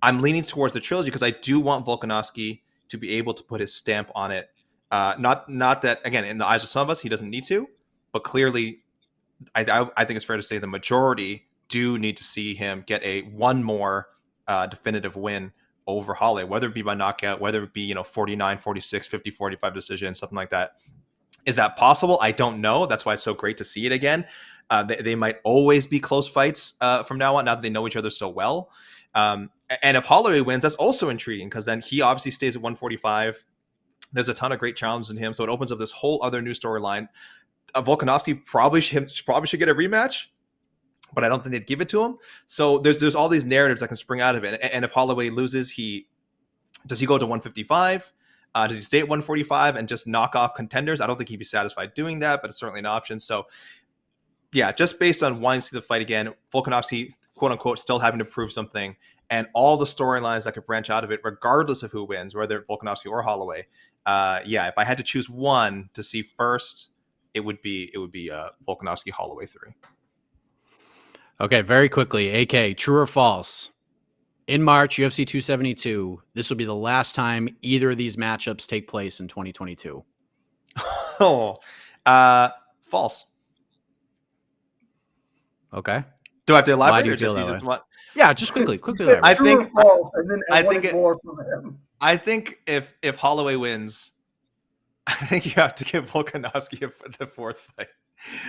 I'm leaning towards the trilogy because I do want Volkanovski to be able to put his stamp on it. Not that, again, in the eyes of some of us, he doesn't need to, but clearly, I think it's fair to say the majority do need to see him get one more definitive win over Holloway, whether it be by knockout, whether it be 49, 46, 50, 45 decision, something like that. Is that possible? I don't know. That's why it's so great to see it again. They might always be close fights from now on, now that they know each other so well. And if Holloway wins, that's also intriguing because then he obviously stays at 145. There's a ton of great challenges in him, so it opens up this whole other new storyline. Volkanovski probably should get a rematch, but I don't think they'd give it to him. So there's all these narratives that can spring out of it. And if Holloway loses, does he go to 155? Does he stay at 145 and just knock off contenders? I don't think he'd be satisfied doing that, but it's certainly an option. So yeah, just based on wanting to see the fight again, Volkanovski, quote unquote, still having to prove something, and all the storylines that could branch out of it, regardless of who wins, whether Volkanovski or Holloway. If I had to choose one to see first, it would be Volkanovski Holloway 3. Okay, very quickly, AK, true or false? In March, UFC 272, this will be the last time either of these matchups take place in 2022. False. Okay. Do I have to elaborate? Why do you feel that way? Yeah, just quickly. I think false, and then I think more from him. I think if Holloway wins, I think you have to give Volkanovski the fourth fight.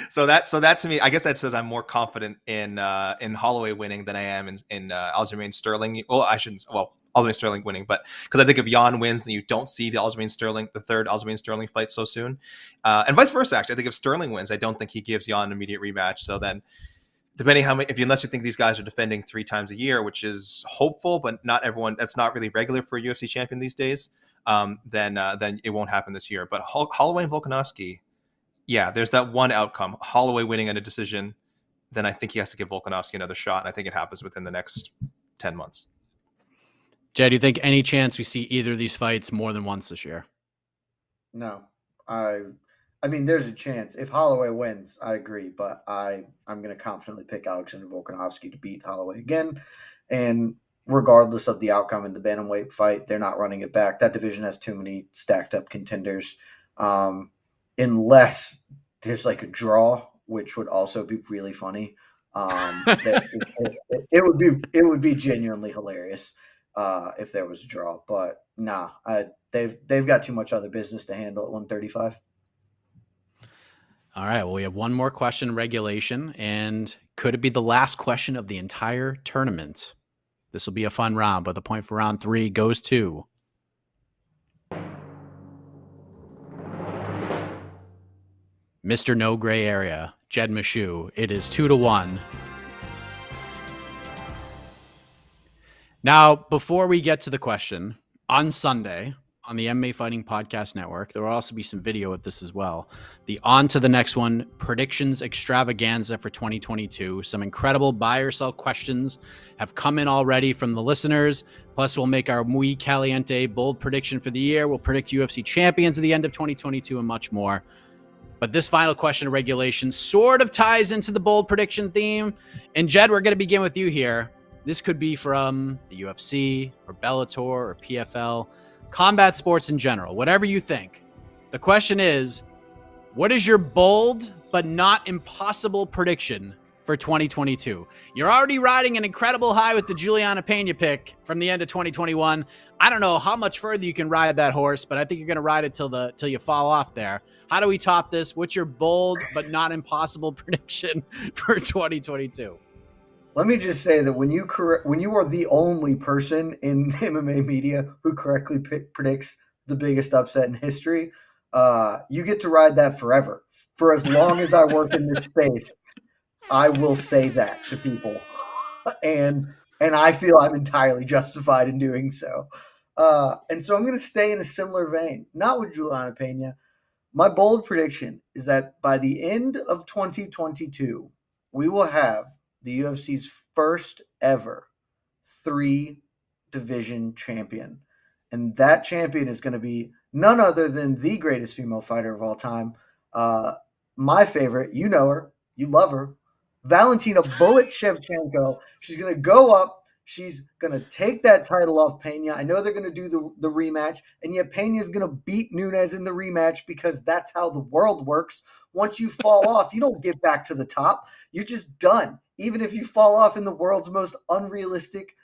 So that to me, I guess that says I'm more confident in Holloway winning than I am in Aljamain Sterling. Aljamain Sterling winning, but because I think if Yan wins, then you don't see the third Aljamain Sterling fight so soon, and vice versa. Actually, I think if Sterling wins, I don't think he gives Yan an immediate rematch. So then, depending unless you think these guys are defending 3 times a year, which is hopeful, but not everyone. That's not really regular for a UFC champion these days. Then it won't happen this year. But Holloway and Volkanovski, yeah, there's that one outcome. Holloway winning in a decision, then I think he has to give Volkanovski another shot, and I think it happens within the next 10 months. Jay, do you think any chance we see either of these fights more than once this year? No. I mean, there's a chance. If Holloway wins, I agree, but I'm going to confidently pick Alexander Volkanovski to beat Holloway again. And regardless of the outcome in the bantamweight fight, they're not running it back. That division has too many stacked up contenders. Unless there's like a draw, which would also be really funny. It would be genuinely hilarious if there was a draw. But nah, they've got too much other business to handle at 135. All right. Well, we have one more question, regulation, and could it be the last question of the entire tournament? This will be a fun round, but the point for round 3 goes to Mr. No Gray Area, Jed Meshew. It is 2-1. Now, before we get to the question, on Sunday, on the MMA Fighting Podcast Network. There will also be some video of this as well. The On to the Next One predictions extravaganza for 2022. Some incredible buy or sell questions have come in already from the listeners. Plus, we'll make our muy caliente bold prediction for the year. We'll predict UFC champions at the end of 2022 and much more. But this final question of regulation sort of ties into the bold prediction theme. And Jed, we're going to begin with you here. This could be from the UFC or Bellator or PFL, combat sports in general, whatever you think. The question is, what is your bold but not impossible prediction for 2022? You're already riding an incredible high with the Juliana Pena pick from the end of 2021. I don't know how much further you can ride that horse, but I think you're going to ride it till you fall off there. How do we top this? What's your bold but not impossible prediction for 2022? Let me just say that when you are the only person in MMA media who correctly predicts the biggest upset in history, you get to ride that forever. For as long as I work in this space, I will say that to people, and I feel I'm entirely justified in doing so. And so I'm going to stay in a similar vein, not with Juliana Pena. My bold prediction is that by the end of 2022, we will have the UFC's first ever 3-division champion. And that champion is going to be none other than the greatest female fighter of all time. My favorite, you know her, you love her, Valentina Bullet Shevchenko. She's going to go up. She's going to take that title off Pena. I know they're going to do the rematch, and yet Pena is going to beat Nunes in the rematch because that's how the world works. Once you fall off, you don't get back to the top. You're just done, even if you fall off in the world's most unrealistic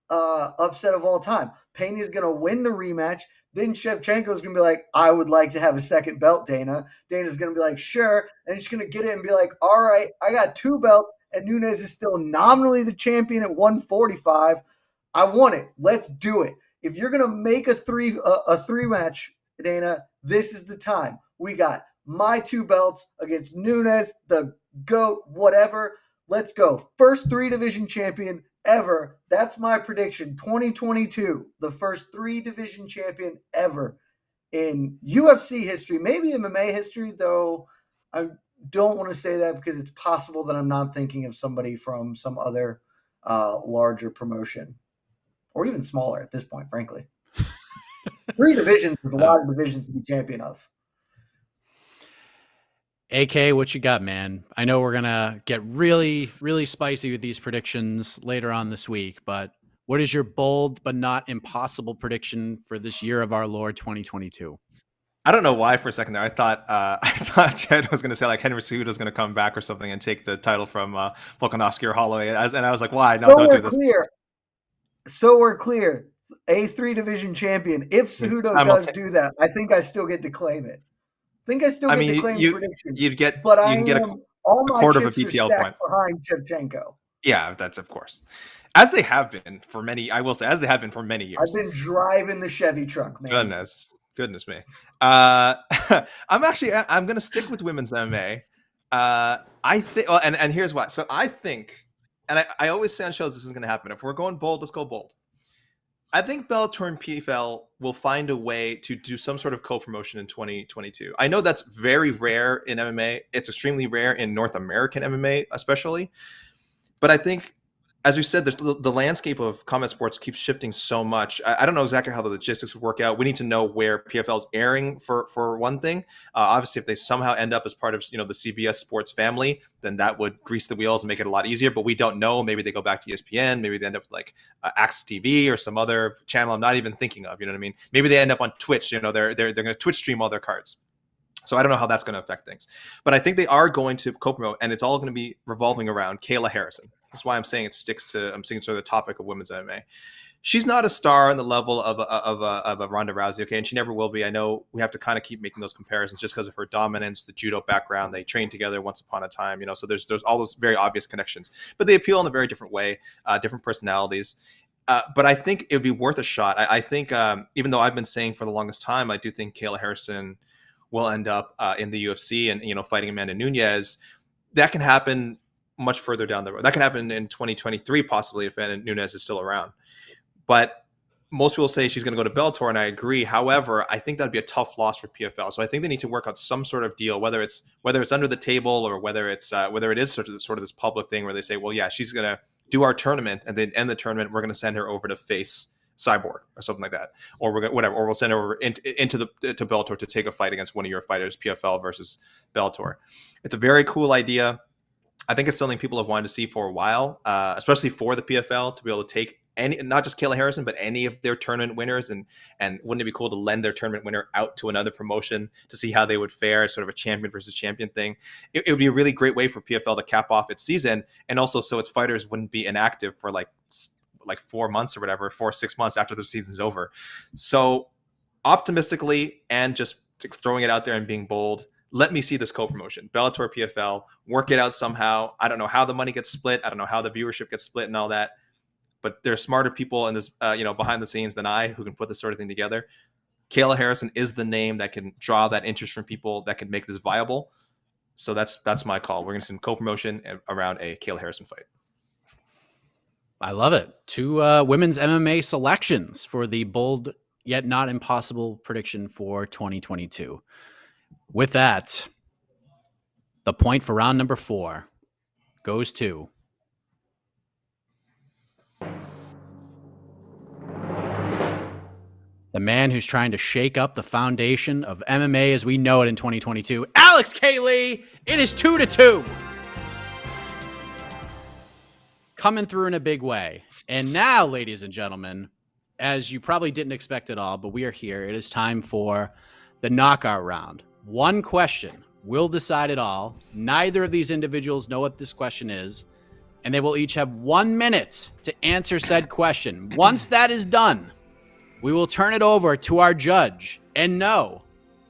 upset of all time. Pena is going to win the rematch. Then Shevchenko is going to be like, I would like to have a second belt, Dana. Dana's going to be like, sure. And she's going to get it and be like, all right, I got 2 belts. And Nunes is still nominally the champion at 145. I want it. Let's do it. If you're gonna make a three match, Dana, this is the time. We got my 2 belts against Nunes, the GOAT, whatever. Let's go. First 3-division champion ever. That's my prediction. 2022, the first 3-division champion ever in UFC history, maybe MMA history, though. I don't want to say that because it's possible that I'm not thinking of somebody from some other larger promotion, or even smaller at this point, frankly. 3 divisions is a lot of divisions to be champion of. AK, what you got, man? I know we're going to get really, really spicy with these predictions later on this week, but what is your bold but not impossible prediction for this year of our Lord 2022? I don't know why for a second there. I thought Chad was going to say like Henry Cejudo was going to come back or something and take the title from Volkanovski or Holloway. And I was like, why? No, don't do this. So we're clear. A 3-division champion. If Cejudo does do that, I think I still get to claim it. I think I still get to claim the prediction. You can get a all quarter of a chips BTL are point behind Shevchenko. Yeah, that's of course. As they have been for many, I will say, as they have been for many years. I've been driving the Chevy truck, man. Goodness me. I'm going to stick with women's MMA. I think, and here's why. So I think, and I always say on shows this is going to happen. If we're going bold, let's go bold. I think Bellator and PFL will find a way to do some sort of co-promotion in 2022. I know that's very rare in MMA. It's extremely rare in North American MMA, especially. But I think, as we said, the landscape of combat sports keeps shifting so much. I don't know exactly how the logistics would work out. We need to know where PFL is airing for one thing. Obviously, if they somehow end up as part of the CBS Sports family, then that would grease the wheels and make it a lot easier. But we don't know. Maybe they go back to ESPN. Maybe they end up with like Access TV or some other channel I'm not even thinking of. You know what I mean? Maybe they end up on Twitch. They're going to Twitch stream all their cards. So I don't know how that's going to affect things. But I think they are going to co-promote, and it's all going to be revolving around Kayla Harrison. That's why I'm saying I'm sticking to the topic of women's MMA. She's not a star on the level of a Ronda Rousey, okay, and she never will be. I know we have to kind of keep making those comparisons just because of her dominance, the judo background. They trained together once upon a time, so there's all those very obvious connections. But they appeal in a very different way, different personalities. But I think it would be worth a shot. I think even though I've been saying for the longest time, I do think Kayla Harrison will end up in the UFC and fighting Amanda Nunes. That can happen much further down the road. That can happen in 2023 possibly if Amanda Nunes is still around. But most people say she's going to go to Bellator, and I agree. However, I think that'd be a tough loss for PFL. So I think they need to work out some sort of deal, whether it's under the table or whether it is sort of this public thing where they say, well, yeah, she's going to do our tournament, and then end the tournament, we're going to send her over to face Cyborg or something like that, or we're gonna, or we'll send her over to Bellator to take a fight against one of your fighters, PFL versus Bellator. It's a very cool idea. I think it's something people have wanted to see for a while, especially for the PFL to be able to take not just Kayla Harrison, but any of their tournament winners, and wouldn't it be cool to lend their tournament winner out to another promotion to see how they would fare, sort of a champion versus champion thing. It would be a really great way for PFL to cap off its season, and also so its fighters wouldn't be inactive for like 4 months or whatever, 6 months after the season's over. So optimistically, and just throwing it out there and being bold, let me see this co-promotion, Bellator PFL, work it out somehow. I don't know how the money gets split. I don't know how the viewership gets split and all that, but there's smarter people in this, behind the scenes than I who can put this sort of thing together. Kayla Harrison is the name that can draw that interest from people that can make this viable. So that's my call. We're going to see some co-promotion around a Kayla Harrison fight. I love it. 2 women's MMA selections for the bold yet not impossible prediction for 2022. With that, the point for round number 4 goes to the man who's trying to shake up the foundation of MMA as we know it in 2022, Alex K. Lee. It is 2-2. Coming through in a big way. And now, ladies and gentlemen, as you probably didn't expect at all, but we are here. It is time for the knockout round. One question will decide it all. Neither of these individuals know what this question is, and they will each have 1 minute to answer said question. Once that is done, we will turn it over to our judge. And no,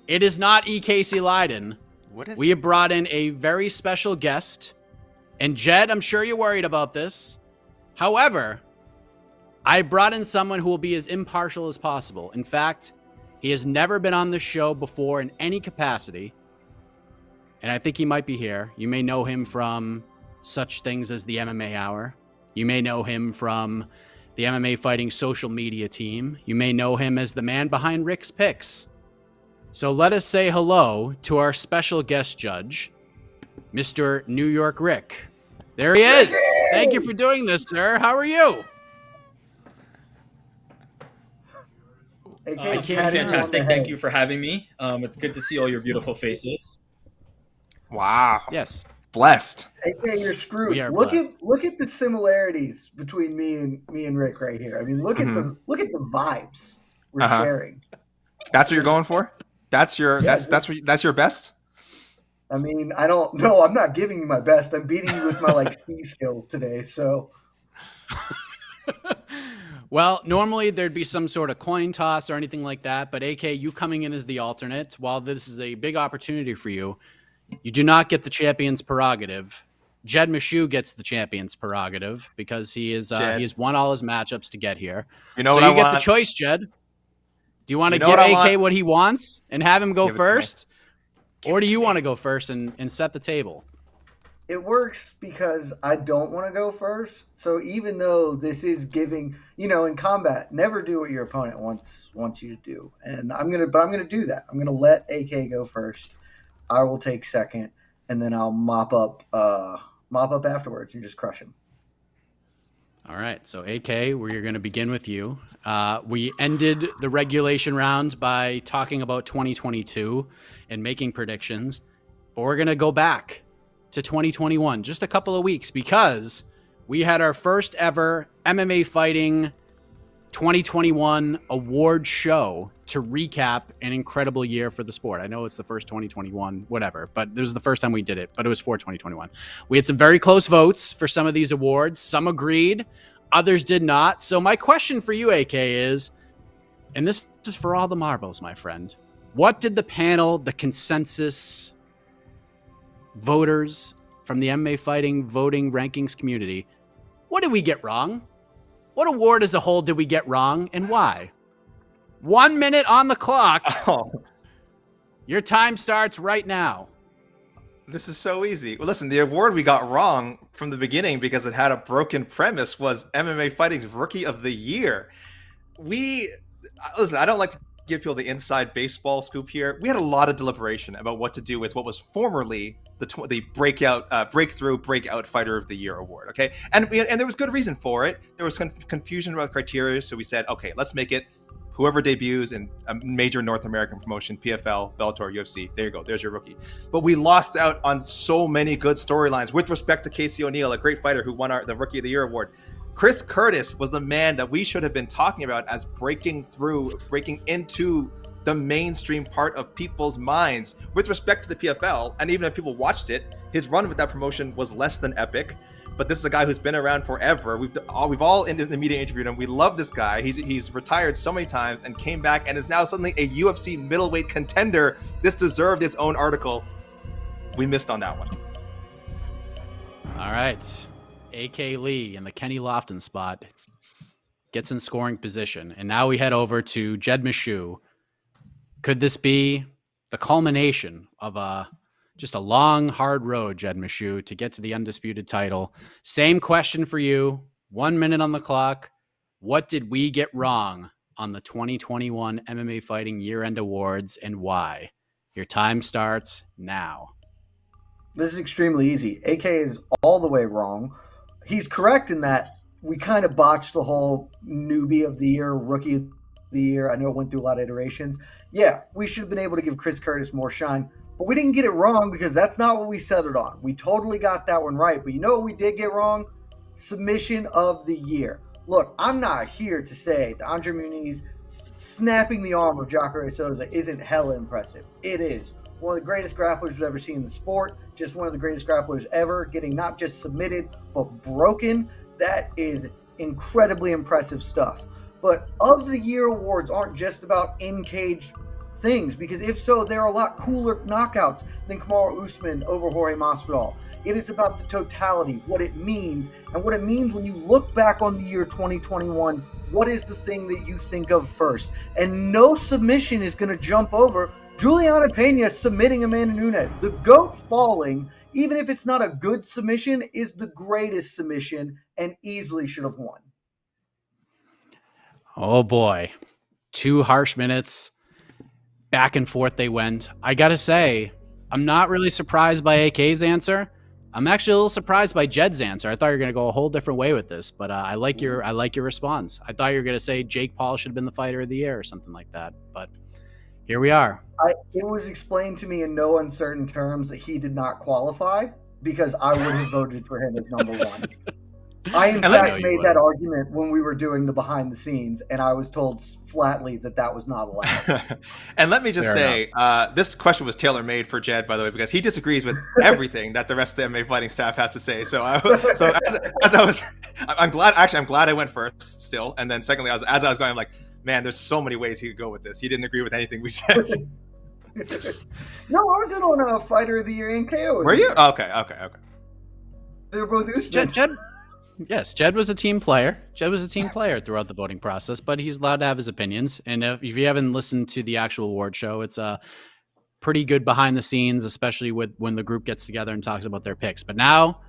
it is not E. Casey Leiden. We have brought in a very special guest. And Jed, I'm sure you're worried about this. However, I brought in someone who will be as impartial as possible. In fact, he has never been on the show before in any capacity. And I think he might be here. You may know him from such things as the MMA Hour. You may know him from the MMA Fighting social media team. You may know him as the man behind Rick's Picks. So let us say hello to our special guest judge, Mr. New York Rick. There he is. Thank you for doing this, sir. How are you? Fantastic. Thank you for having me. It's good to see all your beautiful faces. Wow. Yes. Blessed. AK, you're screwed. We are Look blessed. at the similarities between me and Rick right here. I mean, look at the vibes we're sharing. That's what you're going for? That's your that's your best? I mean, I don't know. I'm not giving you my best. I'm beating you with my C skills today. So, well, normally there'd be some sort of coin toss or anything like that. But AK, you coming in as the alternate, while this is a big opportunity for you, you do not get the champion's prerogative. Jed Meshew gets the champion's prerogative because he has won all his matchups to get here. You know so what you I get want? the choice, Jed. Do you want to You know give what I AK what he wants and have him go Give it to me. first? Or do you want to go first and set the table? it works because I don't want to go first. So even though this is giving, in combat, never do what your opponent wants you to do. And I'm gonna do that. I'm gonna let AK go first. I will take second, and then I'll mop up afterwards and just crush him. All right, so AK, we're going to begin with you. We ended the regulation rounds by talking about 2022 and making predictions, but we're going to go back to 2021, just a couple of weeks, because we had our first ever MMA Fighting 2021 award show to recap an incredible year for the sport. I know it's the first 2021, whatever, but this was the first time we did it, but it was for 2021. We had some very close votes for some of these awards. Some agreed, others did not. So my question for you, AK, is, and this is for all the marbles, my friend, what did the panel, the consensus voters from the MMA Fighting voting rankings community, what did we get wrong? What award as a whole did we get wrong, and why? 1 minute on the clock. Oh, Your time starts right now. this is so easy. Well, listen, the award we got wrong from the beginning because it had a broken premise was MMA Fighting's Rookie of the Year. listen, I don't like to give people the inside baseball scoop here. We had a lot of deliberation about what to do with what was formerly the breakout fighter of the year award. Okay, and there was good reason for it. There was confusion about criteria, so we said, okay, let's make it whoever debuts in a major North American promotion, PFL, Bellator, UFC. There you go. There's your rookie. But we lost out on so many good storylines with respect to Casey O'Neill, a great fighter who won the Rookie of the Year award. Chris Curtis was the man that we should have been talking about as breaking into the mainstream part of people's minds with respect to the PFL. And even if people watched it, his run with that promotion was less than epic. But this is a guy who's been around forever. We've all in the media interviewed him. We love this guy. He's retired so many times and came back and is now suddenly a UFC middleweight contender. This deserved its own article. We missed on that one. All right. AK Lee in the Kenny Lofton spot gets in scoring position. And now we head over to Jed Meshew. Could this be the culmination of just a long, hard road, Jed Meshew, to get to the undisputed title? Same question for you. 1 minute on the clock. What did we get wrong on the 2021 MMA Fighting Year-End Awards, and why? Your time starts now. This is extremely easy. AK is all the way wrong. He's correct in that we kind of botched the whole newbie of the year, rookie of the year. I know it went through a lot of iterations. Yeah, we should have been able to give Chris Curtis more shine. But we didn't get it wrong because that's not what we settled on. We totally got that one right. But you know what we did get wrong? Submission of the year. Look, I'm not here to say that Andre Muniz snapping the arm of Jacare Souza isn't hella impressive. It is. One of the greatest grapplers we've ever seen in the sport. Just one of the greatest grapplers ever. Getting not just submitted, but broken. That is incredibly impressive stuff. But of the year awards aren't just about in-cage things, because if so, there are a lot cooler knockouts than Kamaru Usman over Jorge Masvidal. It is about the totality, what it means, and what it means when you look back on the year 2021. What is the thing that you think of first? And no submission is going to jump over Juliana Pena submitting Amanda Nunes. The GOAT falling, even if it's not a good submission, is the greatest submission and easily should have won. Oh boy. 2 harsh minutes. Back and forth they went. I gotta say, I'm not really surprised by AK's answer. I'm actually a little surprised by Jed's answer. I thought you were gonna go a whole different way with this, but I like your response. I thought you were gonna say Jake Paul should have been the fighter of the year or something like that. But here we are. It was explained to me in no uncertain terms that he did not qualify because I would have voted for him as number one. I, in fact, made that argument when we were doing the behind the scenes, and I was told flatly that that was not allowed. And let me just say, this question was tailor-made for Jed, by the way, because he disagrees with everything that the rest of the MMA fighting staff has to say. I'm glad I went first still. And then secondly, as I was going, I'm like, man, there's so many ways he could go with this. He didn't agree with anything we said. No, I was in on a Fighter of the Year in KO. Were you? Okay. They were both Usman. Yes, Jed was a team player. Jed was a team player throughout the voting process, but he's allowed to have his opinions. And if you haven't listened to the actual award show, it's pretty good behind the scenes, especially when the group gets together and talks about their picks. But now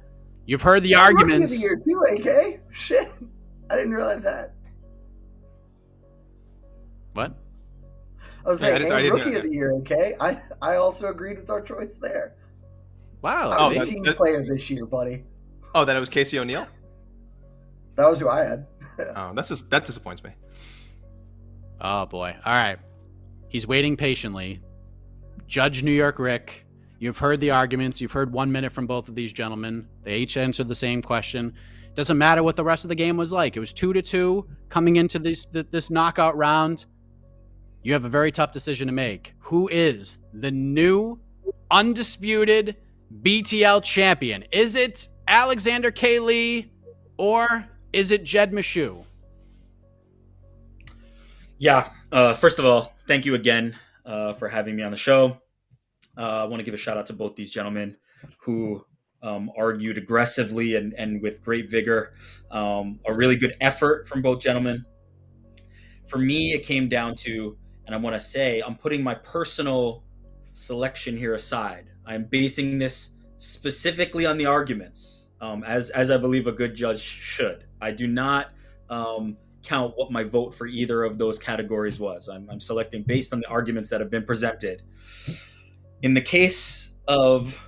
you've heard the arguments. Rookie of the Year too, AK. Shit, I didn't realize that. What? I was saying, Rookie of the Year, okay? I also agreed with our choice there. Wow. I was a team player this year, buddy. Oh, then it was Casey O'Neill? That was who I had. Oh, that disappoints me. Oh, boy. All right. He's waiting patiently. Judge New York Rick, you've heard the arguments. You've heard 1 minute from both of these gentlemen. They each answered the same question. Doesn't matter what the rest of the game was like. It was 2-2 coming into this knockout round. You have a very tough decision to make. Who is the new undisputed BTL champion? Is it Alexander K. Lee or is it Jed Meshew? Yeah. First of all, thank you again for having me on the show. I want to give a shout out to both these gentlemen who argued aggressively and with great vigor. A really good effort from both gentlemen. For me, it came down to, and I want to say, I'm putting my personal selection here aside. I'm basing this specifically on the arguments, as I believe a good judge should. I do not count what my vote for either of those categories was. I'm selecting based on the arguments that have been presented. In the case of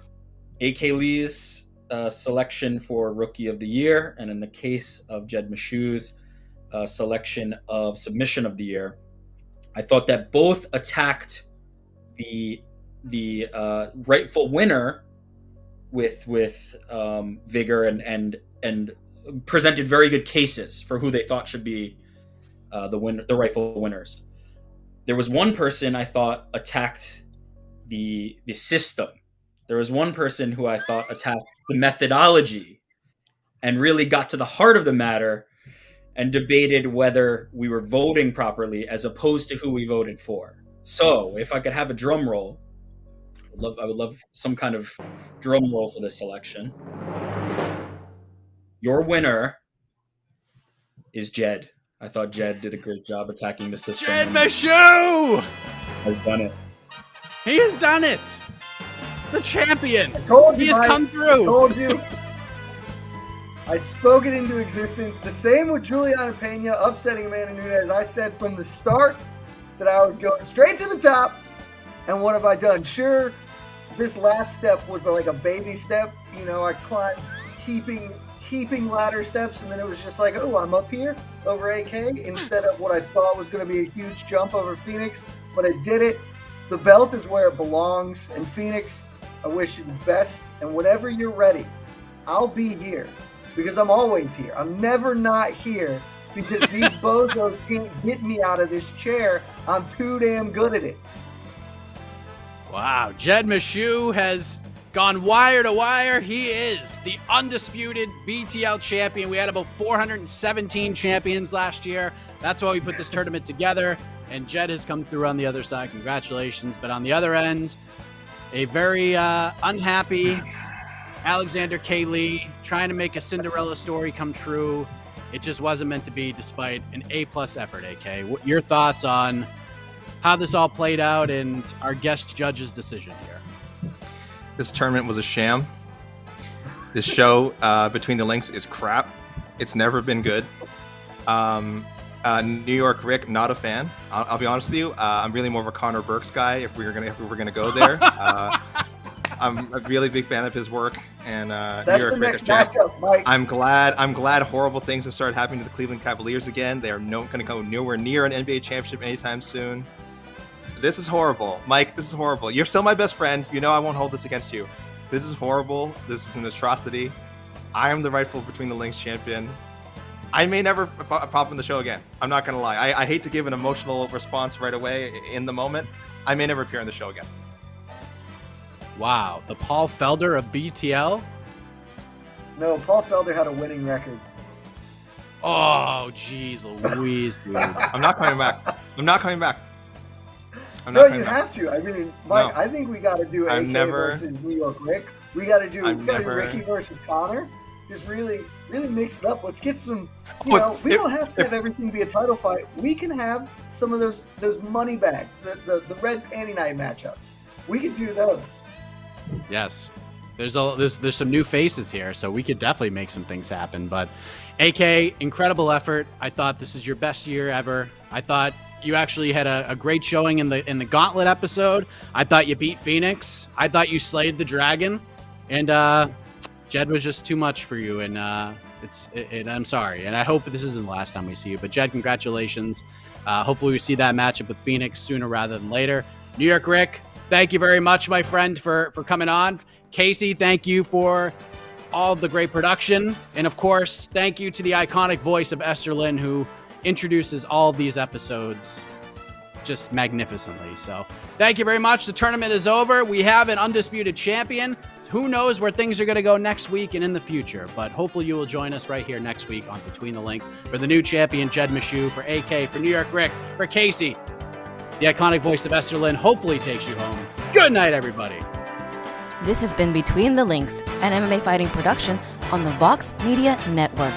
AK Lee's selection for Rookie of the Year, and in the case of Jed Meshew's selection of Submission of the Year, I thought that both attacked the rightful winner with vigor and presented very good cases for who they thought should be the rightful winners. There was one person I thought attacked the system. There was one person who I thought attacked the methodology and really got to the heart of the matter and debated whether we were voting properly as opposed to who we voted for. So if I could have a drum roll, I would love some kind of drum roll for this selection. Your winner is Jed. I thought Jed did a great job attacking the system. Jed Meshew has done it. He has done it. The champion. He has Mike, come through. I told you. I spoke it into existence. The same with Juliana Pena upsetting Amanda Nunes. I said from the start that I would go straight to the top. And what have I done? Sure, this last step was like a baby step. You know, I climbed heaping ladder steps, and then it was just like, oh, I'm up here over AK instead of what I thought was going to be a huge jump over Phoenix. But I did it. The belt is where it belongs. And Phoenix, I wish you the best. And whenever you're ready, I'll be here because I'm always here. I'm never not here because these bozos can't get me out of this chair. I'm too damn good at it. Wow, Jed Meshew has gone wire to wire. He is the undisputed BTL champion. We had about 417 champions last year. That's why we put this tournament together. And Jed has come through on the other side. Congratulations. But on the other end, a very unhappy Alexander K. Lee trying to make a Cinderella story come true. It just wasn't meant to be despite an A-plus effort, AK. What your thoughts on how this all played out and our guest judge's decision here? This tournament was a sham. This show, Between the Links, is crap. It's never been good. New York Rick, not a fan. I'll be honest with you. I'm really more of a Connor Burks guy if we were gonna go there. I'm a really big fan of his work, and New York Rick is matchup, Mike. I'm glad horrible things have started happening to the Cleveland Cavaliers again. They are going to go nowhere near an NBA championship anytime soon. This is horrible, Mike. This is horrible. You're still my best friend. You know I won't hold this against you. This is horrible. This is an atrocity. I am the rightful Between the Links champion. I may never pop in the show again. I'm not going to lie. I hate to give an emotional response right away in the moment. I may never appear on the show again. Wow, the Paul Felder of BTL? No, Paul Felder had a winning record. Oh, jeez Louise, dude. I'm not coming back. No, you have to. I mean, Mike, No. I think we got to do AK versus New York Rick. We got to do Ricky versus Connor. Just really mix it up. Let's get some. We don't have to have everything be a title fight. We can have some of those money bag, the red panty night matchups. We could do those. Yes. There's some new faces here, so we could definitely make some things happen. But AK, incredible effort. I thought this is your best year ever. I thought you actually had a great showing in the Gauntlet episode. I thought you beat Phoenix. I thought you slayed the dragon, and Jed was just too much for you. And I'm sorry, and I hope this isn't the last time we see you. But Jed, congratulations. Hopefully we see that matchup with Phoenix sooner rather than later. New York Rick, thank you very much, my friend, for coming on. Casey, thank you for all the great production. And of course, thank you to the iconic voice of Esther Lynn, who introduces all these episodes just magnificently. So thank you very much. The tournament is over. We have an undisputed champion. Who knows where things are going to go next week and in the future, but hopefully you will join us right here next week on Between the Links for the new champion, Jed Meshew, for AK, for New York Rick, for Casey. The iconic voice of Esther Lynn hopefully takes you home. Good night, everybody. This has been Between the Links, an MMA fighting production on the Vox Media Network.